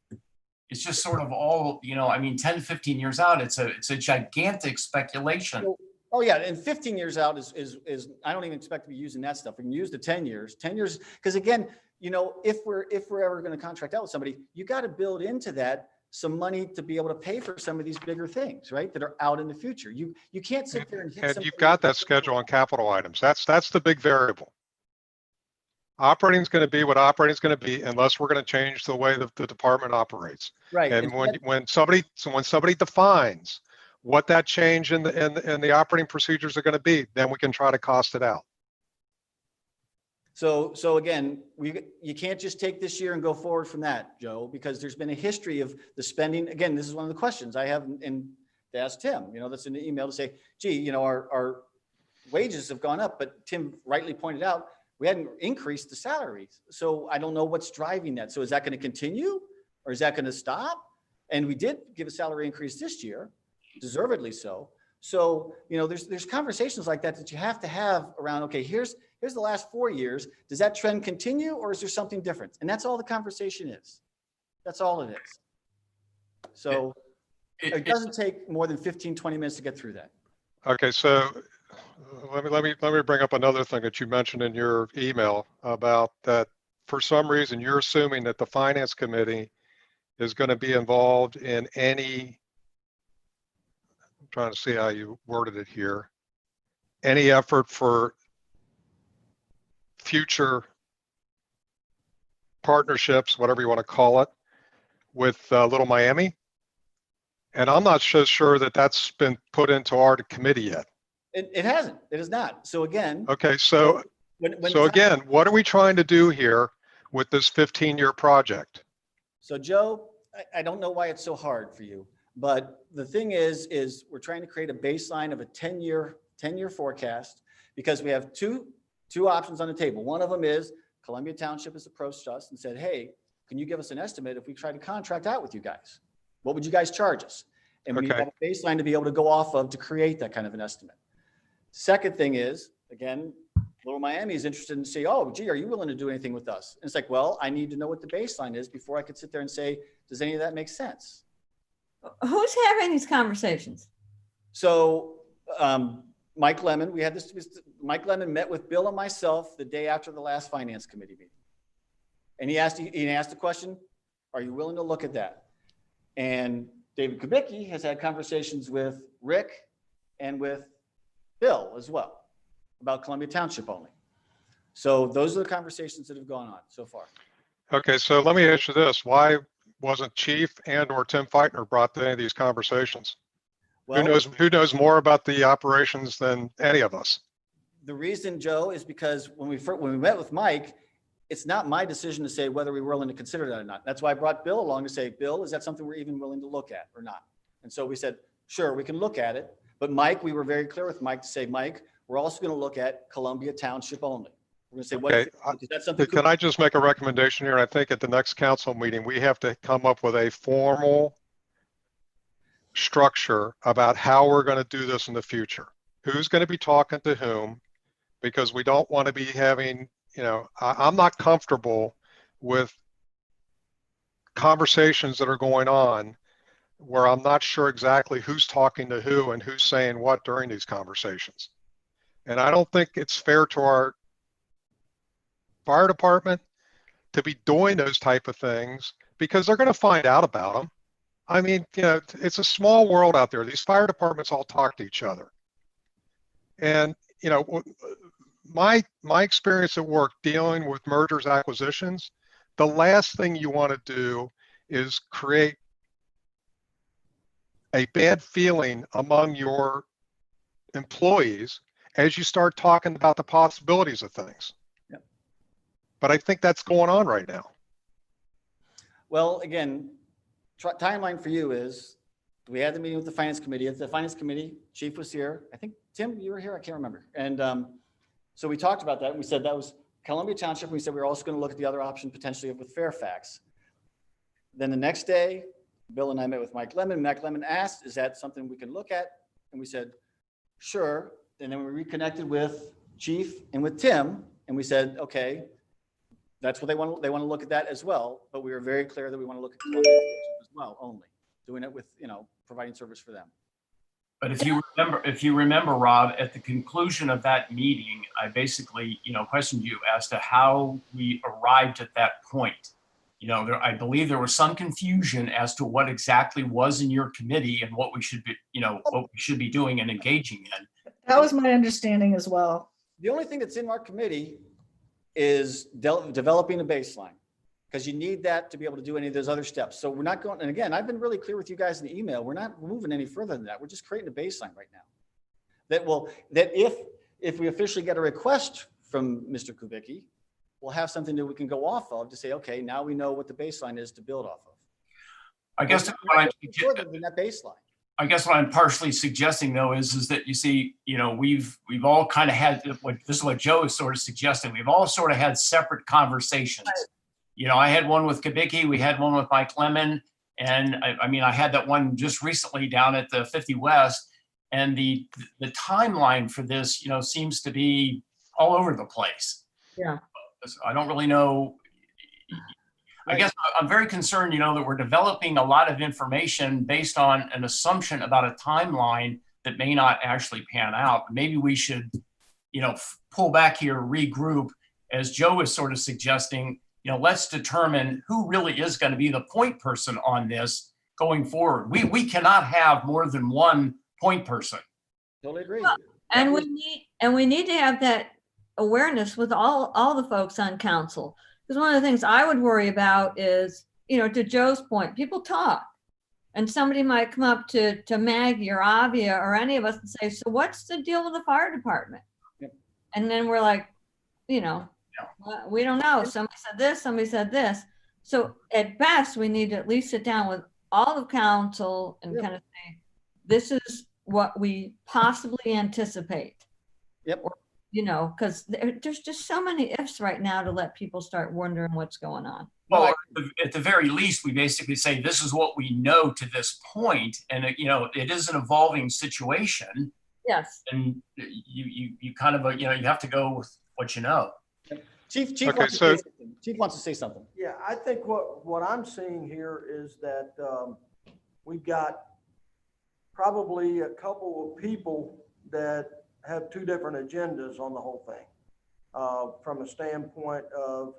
It's just sort of all, I mean, 10 to 15 years out, it's a gigantic speculation. Oh yeah, and 15 years out is I don't even expect to be using that stuff. We can use the 10 years, because again, if we're ever going to contract out with somebody, you got to build into that some money to be able to pay for some of these bigger things, right? That are out in the future. You can't sit there and hit. And you've got that schedule on capital items. That's the big variable. Operating is going to be what operating is going to be unless we're going to change the way the department operates. Right. And when somebody defines what that change in the operating procedures are going to be, then we can try to cost it out. So again, you can't just take this year and go forward from that, Joe, because there's been a history of the spending. Again, this is one of the questions I have to ask Tim, that's in the email to say, gee, our wages have gone up, but Tim rightly pointed out, we hadn't increased the salaries. So I don't know what's driving that. So is that going to continue or is that going to stop? And we did give a salary increase this year, deservedly so. So, there's conversations like that you have to have around, okay, here's the last 4 years. Does that trend continue or is there something different? And that's all the conversation is. That's all it is. So it doesn't take more than 15, 20 minutes to get through that. Okay, so let me bring up another thing that you mentioned in your email about that. For some reason, you're assuming that the finance committee is going to be involved in any, I'm trying to see how you worded it here, any effort for future partnerships, whatever you want to call it, with Little Miami. And I'm not so sure that that's been put into our committee yet. It hasn't. It is not. So again. Okay, so again, what are we trying to do here with this 15-year project? So Joe, I don't know why it's so hard for you, but the thing is we're trying to create a baseline of a 10-year forecast because we have two options on the table. One of them is Columbia Township has approached us and said, hey, can you give us an estimate if we try to contract out with you guys? What would you guys charge us? And we have a baseline to be able to go off of to create that kind of an estimate. Second thing is, again, Little Miami is interested in saying, oh, gee, are you willing to do anything with us? And it's like, well, I need to know what the baseline is before I could sit there and say, does any of that make sense? Who's having these conversations? So Mike Lemon, Mike Lemon met with Bill and myself the day after the last finance committee meeting. And he asked the question, are you willing to look at that? And David Kubicki has had conversations with Rick and with Bill as well about Columbia Township only. So those are the conversations that have gone on so far. Okay, so let me ask you this. Why wasn't Chief and or Tim Feitner brought to any of these conversations? Well, who knows more about the operations than any of us? The reason, Joe, is because when we met with Mike, it's not my decision to say whether we were willing to consider that or not. That's why I brought Bill along to say, Bill, is that something we're even willing to look at or not? And so we said, sure, we can look at it. But Mike, we were very clear with Mike to say, Mike, we're also going to look at Columbia Township only. We're going to say, what is that something? Can I just make a recommendation here? I think at the next council meeting, we have to come up with a formal structure about how we're going to do this in the future. Who's going to be talking to whom? Because we don't want to be having, I'm not comfortable with conversations that are going on where I'm not sure exactly who's talking to who and who's saying what during these conversations. And I don't think it's fair to our fire department to be doing those type of things because they're going to find out about them. I mean, it's a small world out there. These fire departments all talk to each other. And, my experience at work dealing with mergers, acquisitions, the last thing you want to do is create a bad feeling among your employees as you start talking about the possibilities of things. Yep. But I think that's going on right now. Well, again, timeline for you is we had the meeting with the finance committee. At the finance committee, Chief was here. I think, Tim, you were here. I can't remember. And So we talked about that, and we said that was Columbia Township. We said we were also going to look at the other option potentially with Fairfax. Then the next day, Bill and I met with Mike Lemon. Mike Lemon asked, is that something we can look at? And we said, sure. And then we reconnected with Chief and with Tim, and we said, okay, that's what they want to look at that as well. But we were very clear that we want to look at Columbia as well, only doing it with, providing service for them. But if you remember, Rob, at the conclusion of that meeting, I basically, questioned you as to how we arrived at that point. I believe there was some confusion as to what exactly was in your committee and what we should be doing and engaging in. That was my understanding as well. The only thing that's in our committee is developing a baseline, because you need that to be able to do any of those other steps. So we're not going, and again, I've been really clear with you guys in the email, we're not moving any further than that. We're just creating a baseline right now. That if we officially get a request from Mr. Kubicki, we'll have something that we can go off of to say, okay, now we know what the baseline is to build off of. I guess what I'm partially suggesting, though, is that, you see, we've all kind of had this is what Joe is sort of suggesting. We've all sort of had separate conversations. I had one with Kubicki, we had one with Mike Lemon, and I had that one just recently down at the 50 West, and the timeline for this, seems to be all over the place. Yeah. I don't really know. I guess I'm very concerned, that we're developing a lot of information based on an assumption about a timeline that may not actually pan out. Maybe we should, pull back here, regroup, as Joe is sort of suggesting. Let's determine who really is going to be the point person on this going forward. We cannot have more than one point person. Totally agree. Well, and we need to have that awareness with all the folks on council. Because one of the things I would worry about is, to Joe's point, people talk, and somebody might come up to Maggie or Avia or any of us and say, so what's the deal with the fire department? Yep. And then we're like, we don't know. Somebody said this. So at best, we need to at least sit down with all of council and kind of say, this is what we possibly anticipate. Yep. Or, because there's just so many ifs right now to let people start wondering what's going on. Well, at the very least, we basically say this is what we know to this point, and it is an evolving situation. Yes. And you kind of you have to go with what you know. Chief wants to say something. Yeah, I think what I'm seeing here is that we've got probably a couple of people that have two different agendas on the whole thing. From a standpoint of,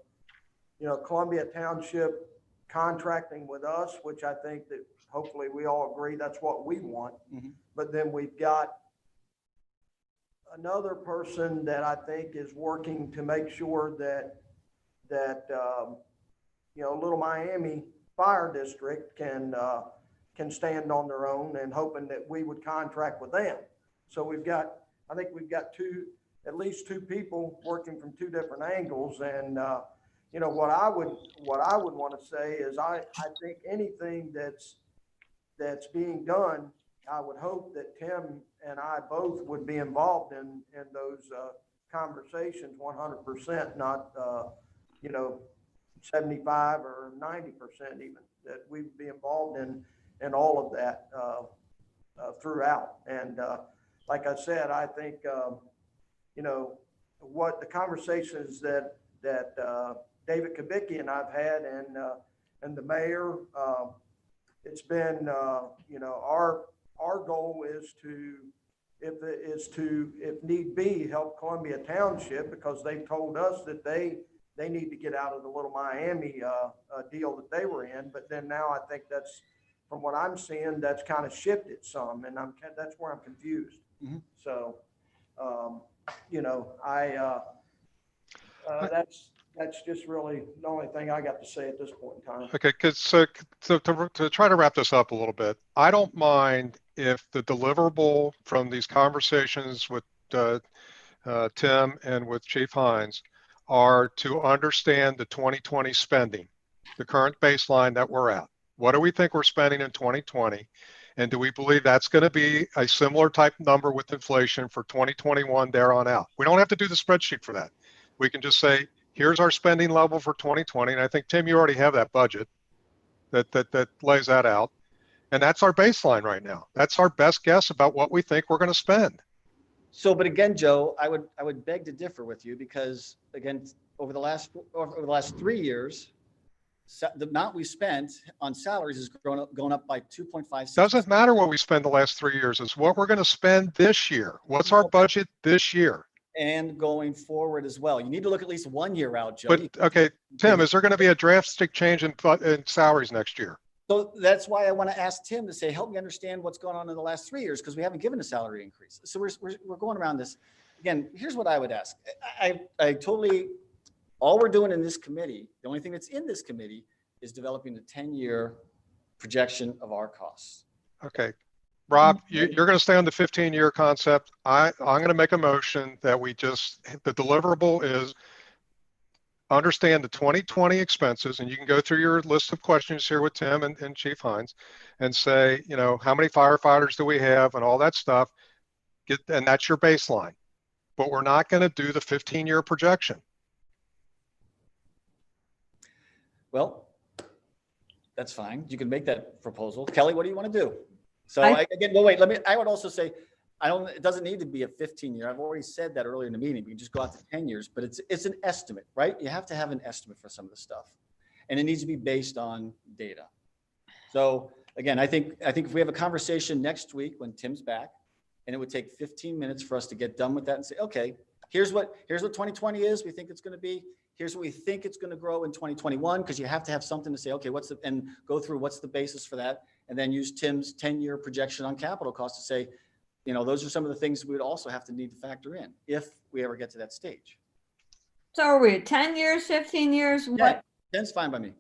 Columbia Township contracting with us, which I think that hopefully we all agree that's what we want. Mm-hmm. But then we've got another person that I think is working to make sure that Little Miami Fire District can stand on their own, and hoping that we would contract with them. So I think we've got at least two people working from two different angles. And what I would want to say is I think anything that's being done, I would hope that Tim and I both would be involved in those conversations 100%, not 75 or 90% even, that we'd be involved in all of that throughout. And like I said, I think, what the conversations that David Kubicki and I've had and the mayor, it's been, our goal is to, if need be, help Columbia Township, because they've told us that they need to get out of the Little Miami deal that they were in. But then now I think that's, from what I'm seeing, that's kind of shifted some, and that's where I'm confused. Mm-hmm. So, that's just really the only thing I got to say at this point in time. Okay, so to try to wrap this up a little bit, I don't mind if the deliverable from these conversations with Tim and with Chief Hines are to understand the 2020 spending, the current baseline that we're at. What do we think we're spending in 2020? And do we believe that's going to be a similar type number with inflation for 2021 there on out? We don't have to do the spreadsheet for that. We can just say, here's our spending level for 2020. And I think, Tim, you already have that budget that lays that out. And that's our baseline right now. That's our best guess about what we think we're going to spend. So, but again, Joe, I would beg to differ with you because again, over the last 3 years, the amount we spent on salaries is going up by 2.56. Doesn't matter what we spend the last 3 years. It's what we're going to spend this year. What's our budget this year? And going forward as well. You need to look at least 1 year out, Joe. But okay, Tim, is there going to be a drastic change in salaries next year? So that's why I want to ask Tim to say, help me understand what's going on in the last 3 years, because we haven't given a salary increase. So we're going around this. Again, here's what I would ask. I totally, all we're doing in this committee, the only thing that's in this committee is developing a 10-year projection of our costs. Okay. Rob, you're going to stay on the 15-year concept. I'm going to make a motion that the deliverable is understand the 2020 expenses, and you can go through your list of questions here with Tim and Chief Hines and say, you know, how many firefighters do we have and all that stuff, and that's your baseline. But we're not going to do the 15-year projection. Well, that's fine. You can make that proposal. Kelly, what do you want to do? So again, well, wait, I would also say, it doesn't need to be a 15-year. I've already said that earlier in the meeting. We can just go out to 10 years, but it's an estimate, right? You have to have an estimate for some of the stuff, and it needs to be based on data. So again, I think if we have a conversation next week when Tim's back, and it would take 15 minutes for us to get done with that and say, okay, here's what 2020 is. We think it's going to be. Here's what we think it's going to grow in 2021, because you have to have something to say, okay, and go through what's the basis for that, and then use Tim's 10-year projection on capital costs to say, you know, those are some of the things we would also have to need to factor in if we ever get to that stage. So are we at 10 years, 15 years? Yeah, 10's fine by me.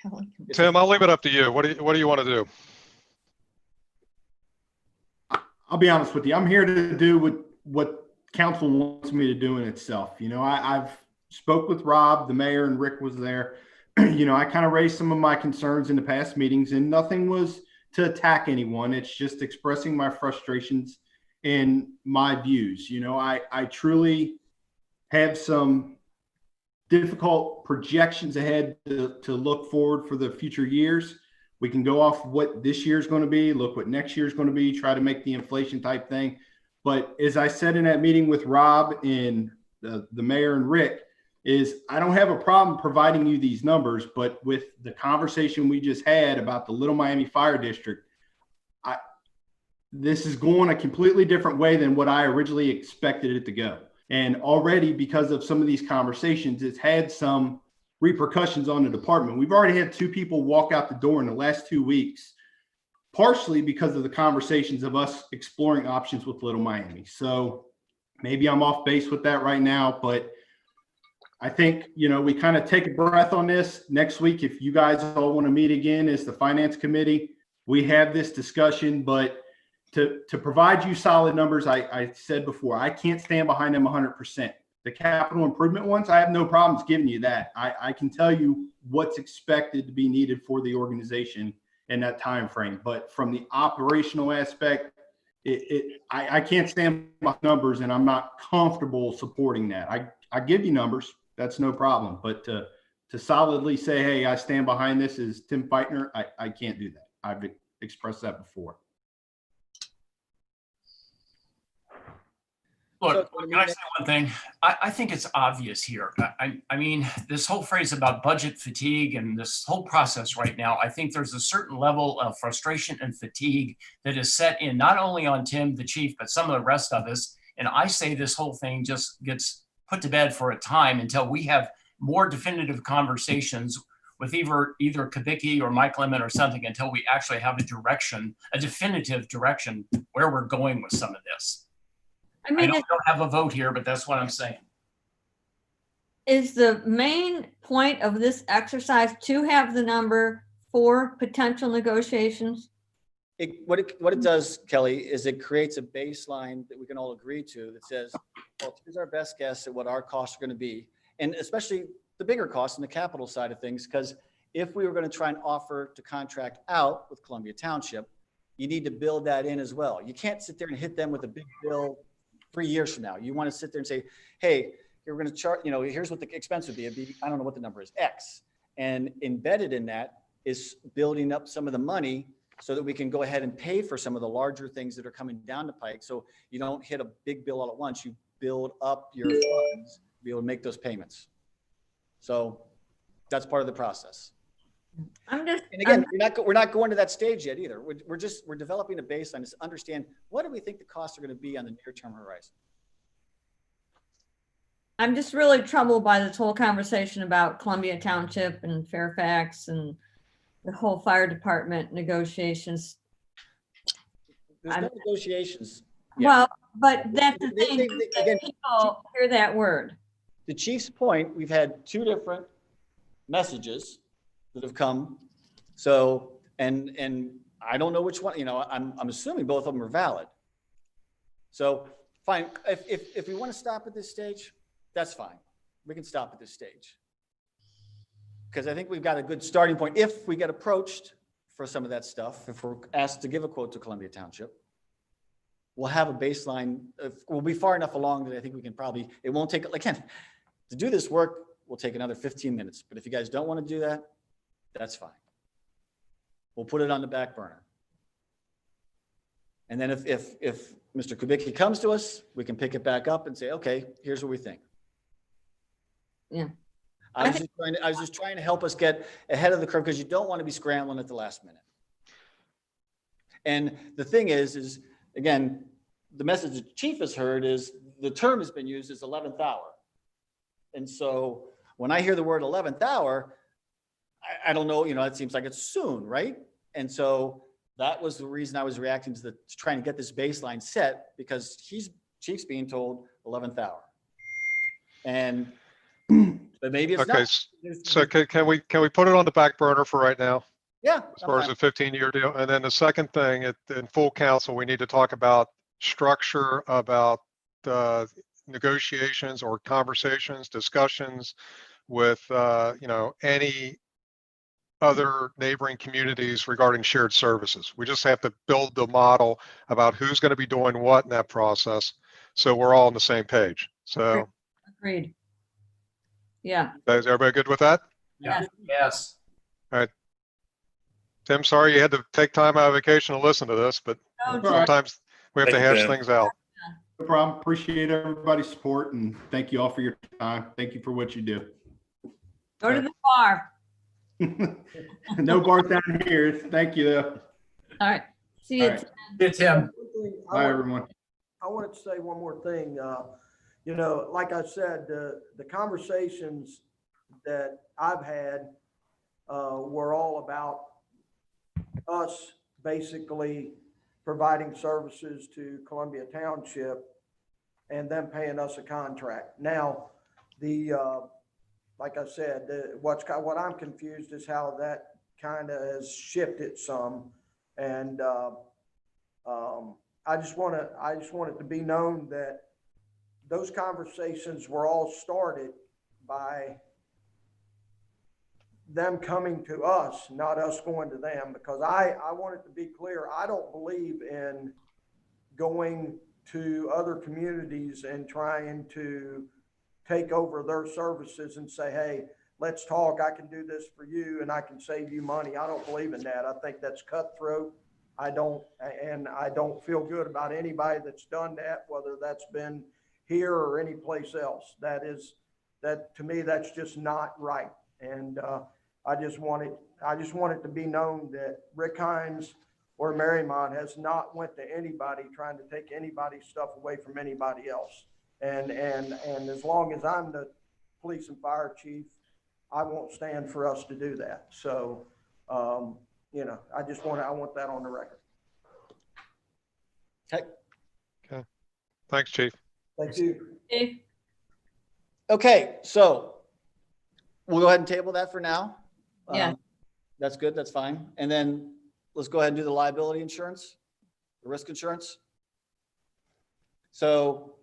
Okay. Tim, I'll leave it up to you. What do you want to do? I'll be honest with you. I'm here to do what council wants me to do in itself. You know, I've spoke with Rob, the mayor, and Rick was there. You know, I kind of raised some of my concerns in the past meetings, and nothing was to attack anyone. It's just expressing my frustrations and my views. You know, I truly have some difficult projections ahead to look forward for the future years. We can go off what this year's going to be, look what next year's going to be, try to make the inflation type thing. But as I said in that meeting with Rob and the mayor and Rick, is I don't have a problem providing you these numbers, but with the conversation we just had about the Little Miami Fire District, this is going a completely different way than what I originally expected it to go. And already, because of some of these conversations, it's had some repercussions on the department. We've already had 2 people walk out the door in the last 2 weeks, partially because of the conversations of us exploring options with Little Miami. So maybe I'm off base with that right now, but I think, you know, we kind of take a breath on this. Next week, if you guys all want to meet again as the finance committee, we have this discussion. But to provide you solid numbers, I said before, I can't stand behind them 100%. The capital improvement ones, I have no problems giving you that. I can tell you what's expected to be needed for the organization in that time frame. But from the operational aspect, I can't stand behind numbers, and I'm not comfortable supporting that. I give you numbers. That's no problem. But to solidly say, hey, I stand behind this as Tim Feitner, I can't do that. I've expressed that before. Look, can I say one thing? I think it's obvious here. I mean, this whole phrase about budget fatigue and this whole process right now, I think there's a certain level of frustration and fatigue that is set in not only on Tim, the chief, but some of the rest of us. And I say this whole thing just gets put to bed for a time until we have more definitive conversations with either Kubicki or Mike Lemon or something, until we actually have a definitive direction where we're going with some of this. I mean, I don't have a vote here, but that's what I'm saying. is the main point of this exercise to have the number for potential negotiations? What it does, Kelly, is it creates a baseline that we can all agree to that says, well, here's our best guess at what our costs are going to be. And especially the bigger costs in the capital side of things, because if we were going to try and offer to contract out with Columbia Township, you need to build that in as well. You can't sit there and hit them with a big bill 3 years from now. You want to sit there and say, hey, you're going to charge, here's what the expense would be. It'd be, I don't know what the number is, X. And embedded in that is building up some of the money so that we can go ahead and pay for some of the larger things that are coming down the pike. So you don't hit a big bill all at once. You build up your funds to be able to make those payments. So that's part of the process. And again, we're not going to that stage yet either. We're developing a baseline to understand what do we think the costs are going to be on the near-term horizon. I'm just really troubled by this whole conversation about Columbia Township and Fairfax and the whole fire department negotiations. There's no negotiations. Well, but that's the They- thing. they- again, People hear that word. The chief's point, we've had 2 different messages that have come. So, and I don't know which one, I'm assuming both of them are valid. So fine, if we want to stop at this stage, that's fine. We can stop at this stage. Because I think we've got a good starting point. If we get approached for some of that stuff, if we're asked to give a quote to Columbia Township, we'll have a baseline. We'll be far enough along that I think we can probably, it won't take, again, to do this work will take another 15 minutes. But if you guys don't want to do that, that's fine. We'll put it on the back burner. And then if Mr. Kubicki comes to us, we can pick it back up and say, okay, here's what we think. Yeah. I was just trying to help us get ahead of the curve because you don't want to be scrambling at the last minute. And the thing is again, the message the chief has heard is the term has been used as 11th hour. And so when I hear the word 11th hour, I don't know, it seems like it's soon, right? And so that was the reason I was reacting to trying to get this baseline set because chief's being told 11th hour. And but maybe it's Okay, not. so can we put it on the back burner for right now? Yeah. As far as a 15-year deal. And then the second thing, in full council, we need to talk about structure, about negotiations or conversations, discussions with, any other neighboring communities regarding shared services. We just have to build the model about who's going to be doing what in that process. So we're all on the same page. So. Agreed. Yeah. Is everybody good with that? Yeah. Yes. Tim, sorry you had to take time out of vacation to listen to this, but No, sometimes we have to Thank you, hash Tim. things out. No problem. Appreciate everybody's support and thank you all for your time. Thank you for what you do. Go to the bar. No bars down here. Thank you though. All right. See you. All right. Good, Tim. Bye, everyone. I wanted to say one more thing. Like I said, the conversations that I've had were all about us basically providing services to Columbia Township and them paying us a contract. Now, like I said, what I'm confused is how that kind of has shifted some. And I just want it to be known that those conversations were all started by them coming to us, not us going to them, because I want it to be clear. I don't believe in going to other communities and trying to take over their services and say, hey, let's talk. I can do this for you and I can save you money. I don't believe in that. I think that's cutthroat. I don't feel good about anybody that's done that, whether that's been here or any place else. That to me, that's just not right. And I just want it to be known that Rick Hines or Mariemont has not went to anybody trying to take anybody's stuff away from anybody else. And as long as I'm the police and fire chief, I won't stand for us to do that. So, I want that on the record. Okay. Okay. Thanks, Chief. Thank you. Okay. Okay, so we'll go ahead and table that for now. Yeah. That's good, that's fine. And then let's go ahead and do the liability insurance, the risk insurance. So,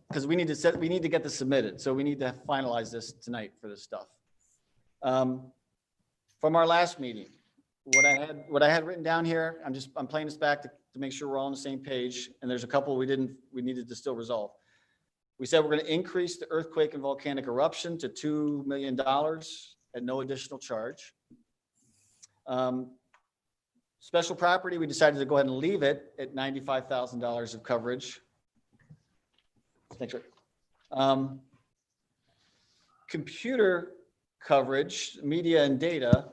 because we need to get this submitted. So we need to finalize this tonight for this stuff. From our last meeting, what I had written down here, I'm playing this back to make sure we're all on the same page. And there's a couple we needed to still resolve. We said we're going to increase the earthquake and volcanic eruption to $2 million at no additional charge. Special property, we decided to go ahead and leave it at $95,000 of coverage. Thanks, Rick. Computer coverage, media and data.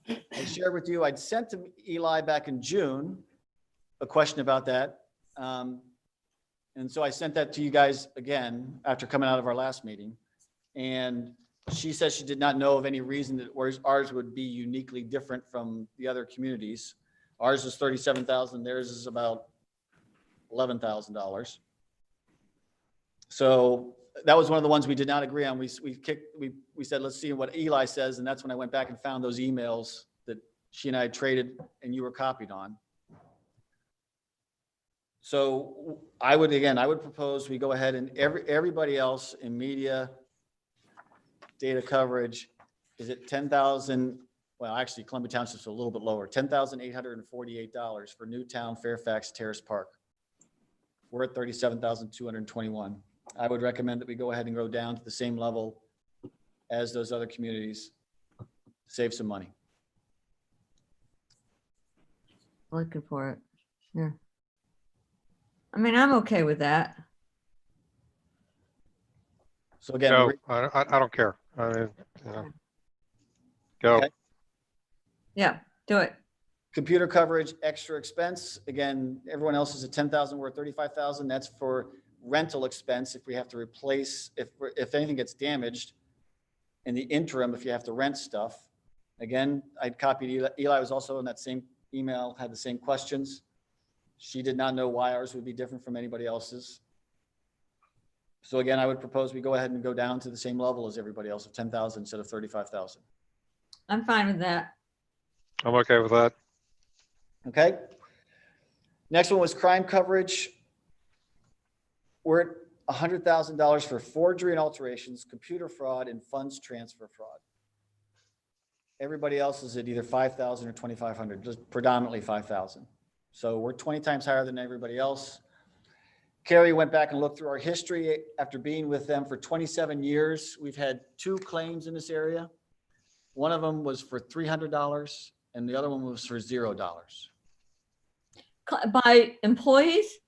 I shared with you, I'd sent to Eli back in June a question about that. And so I sent that to you guys again after coming out of our last meeting. And she says she did not know of any reason that ours would be uniquely different from the other communities. Ours is $37,000, theirs is about $11,000. So that was one of the ones we did not agree on. We said, let's see what Eli says. And that's when I went back and found those emails that she and I had traded and you were copied on. So I would propose we go ahead and everybody else in media, data coverage is at 10,000. Well, actually Columbia Township's a little bit lower, $10,848 for Newtown, Fairfax, Terrace Park. We're at $37,221. I would recommend that we go ahead and go down to the same level as those other communities, save some money. Looking for it. Yeah. I mean, I'm okay with that. So again, No, I don't care. I mean, go. Okay. Yeah, do it. Computer coverage, extra expense. Again, everyone else is at 10,000, we're at 35,000. That's for rental expense. If we have to replace, if anything gets damaged in the interim, if you have to rent stuff. Again, I'd copied Eli. Eli was also in that same email, had the same questions. She did not know why ours would be different from anybody else's. So again, I would propose we go ahead and go down to the same level as everybody else of 10,000 instead of 35,000. I'm fine with that. I'm okay with that. Okay. Next one was crime coverage. We're at $100,000 for forgery and alterations, computer fraud, and funds transfer fraud. Everybody else is at either 5,000 or 2,500, just predominantly 5,000. So we're 20 times higher than everybody else. Carrie went back and looked through our history. After being with them for 27 years, we've had 2 claims in this area. One of them was for $300 and the other one was for $0. By employees?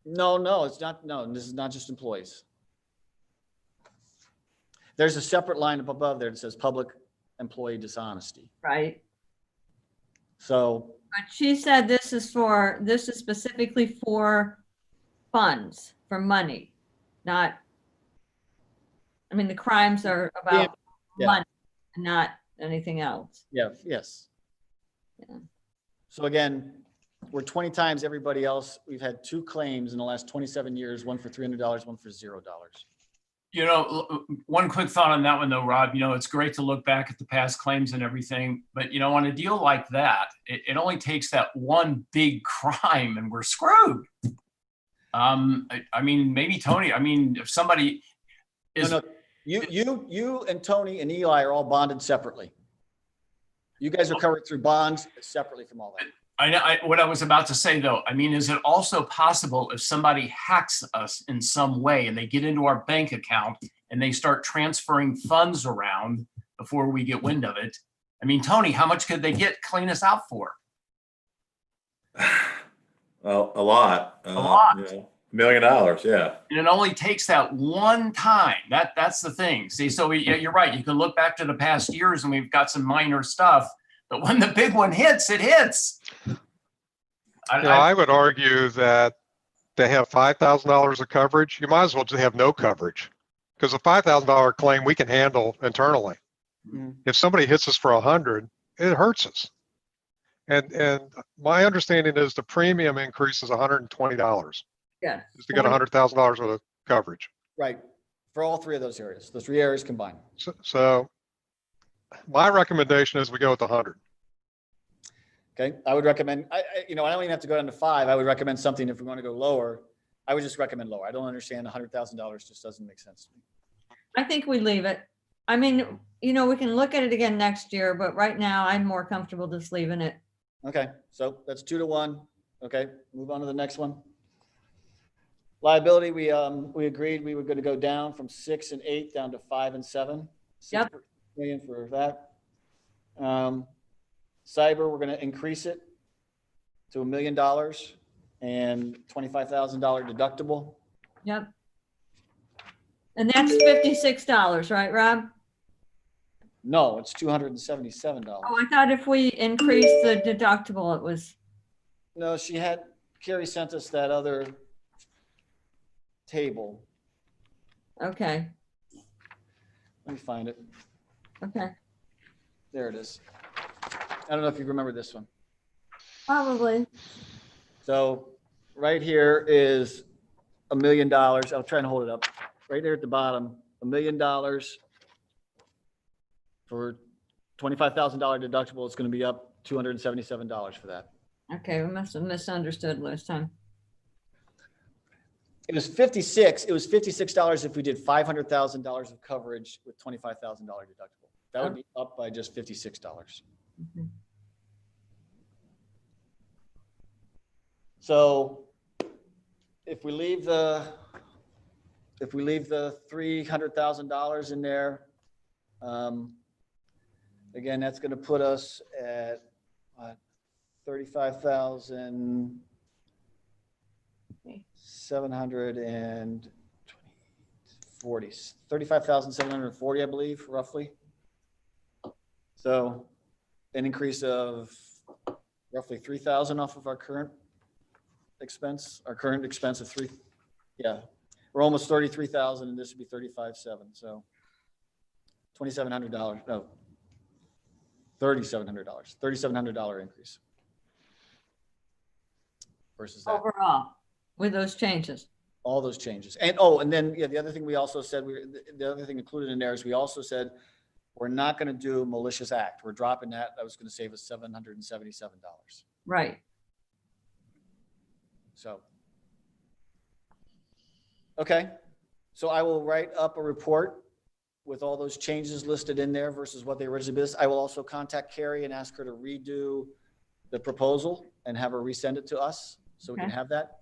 No, it's not. No, this is not just employees. There's a separate line up above there that says public employee dishonesty. Right. So, But she said this is specifically for funds, for money, not, I mean, the crimes are about Yeah. money, not anything else. yeah, yes. Yeah. So again, we're 20 times everybody else. We've had 2 claims in the last 27 years, one for $300, one for $0. You know, one quick thought on that one though, Rob, you know, it's great to look back at the past claims and everything, but you know, on a deal like that, it only takes that one big crime and we're screwed. I mean, maybe Tony, I mean, if somebody is. No, you and Tony and Eli are all bonded separately. You guys are covered through bonds separately from all that. I know what I was about to say though. I mean, is it also possible if somebody hacks us in some way and they get into our bank account and they start transferring funds around before we get wind of it? I mean, Tony, how much could they clean us out for? Well, a lot. A lot. You know, $1 million, yeah. And it only takes that one time. That's the thing. See, so yeah, you're right. You can look back to the past years and we've got some minor stuff, but when the big one hits, it hits. I would argue that they have $5,000 of coverage. You might as well just have no coverage, because a $5,000 claim we can handle internally. Mhm. If somebody hits us for 100, it hurts us. And my understanding is the premium increase is $120 Yeah. just to get $100,000 worth of coverage. Right. For all 3 of those areas, the 3 areas combined. So my recommendation is we go with the 100. Okay. I would recommend, I don't even have to go down to 5. I would recommend something if we want to go lower. I would just recommend lower. I don't understand $100,000 just doesn't make sense to me. I think we leave it. I mean, we can look at it again next year, but right now I'm more comfortable just leaving it. Okay, so that's 2-1. Okay, move on to the next one. Liability, we agreed we were going to go down from 6 and 8 down to 5 and 7. Yep. 6 million for that. Cyber, we're going to increase it to $1 million and $25,000 deductible. Yep. And that's $56, right, Rob? No, it's $277. Oh, I thought if we increased the deductible, it was, No, Carrie sent us that other table. okay, Let me find it. okay, There it is. I don't know if you remember this one. probably. So right here is $1 million. I'll try and hold it up. Right there at the bottom, $1 million for $25,000 deductible. It's going to be up $277 for that. Okay, we must have misunderstood last time. It was 56. It was $56 if we did $500,000 of coverage with $25,000 deductible. That would be up by just $56. Mhm. So if we leave the $300,000 in there, again, that's going to put us at 35,740, I believe, roughly. So an increase of roughly 3,000 off of our current expense of yeah, we're almost 33,000 and this would be 35,700. So $2,700, no, $3,700 increase versus that. Overall, with those changes. All those changes. And then, yeah, the other thing we also said, the other thing included in there is we also said, we're not going to do malicious act. We're dropping that. That was going to save us $777. Right. So, okay. So I will write up a report with all those changes listed in there versus what they originally did. I will also contact Carrie and ask her to redo the proposal and have her resend it to us so we can Okay. have that.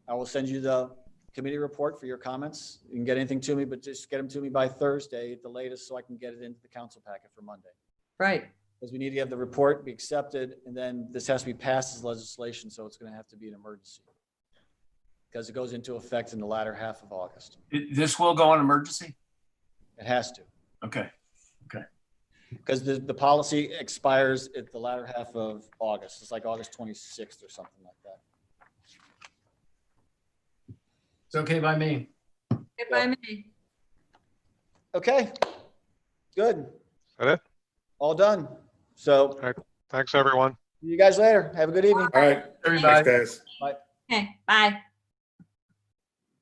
I will send you the committee report for your comments. You can get anything to me, but just get them to me by Thursday at the latest so I can get it into the council packet for Monday. Right. Because we need to have the report be accepted, and then this has to be passed as legislation, so it's going to have to be an emergency. Because it goes into effect in the latter half of August. This will go on emergency? It has to. Okay. Because the policy expires at the latter half of August. It's like August 26th or something like that. It's okay by me. If I may. Okay, good. Is that it? All done. So Thanks, everyone. see you guys later. Have a good evening. All right. Everybody. Thanks, guys. Okay, bye.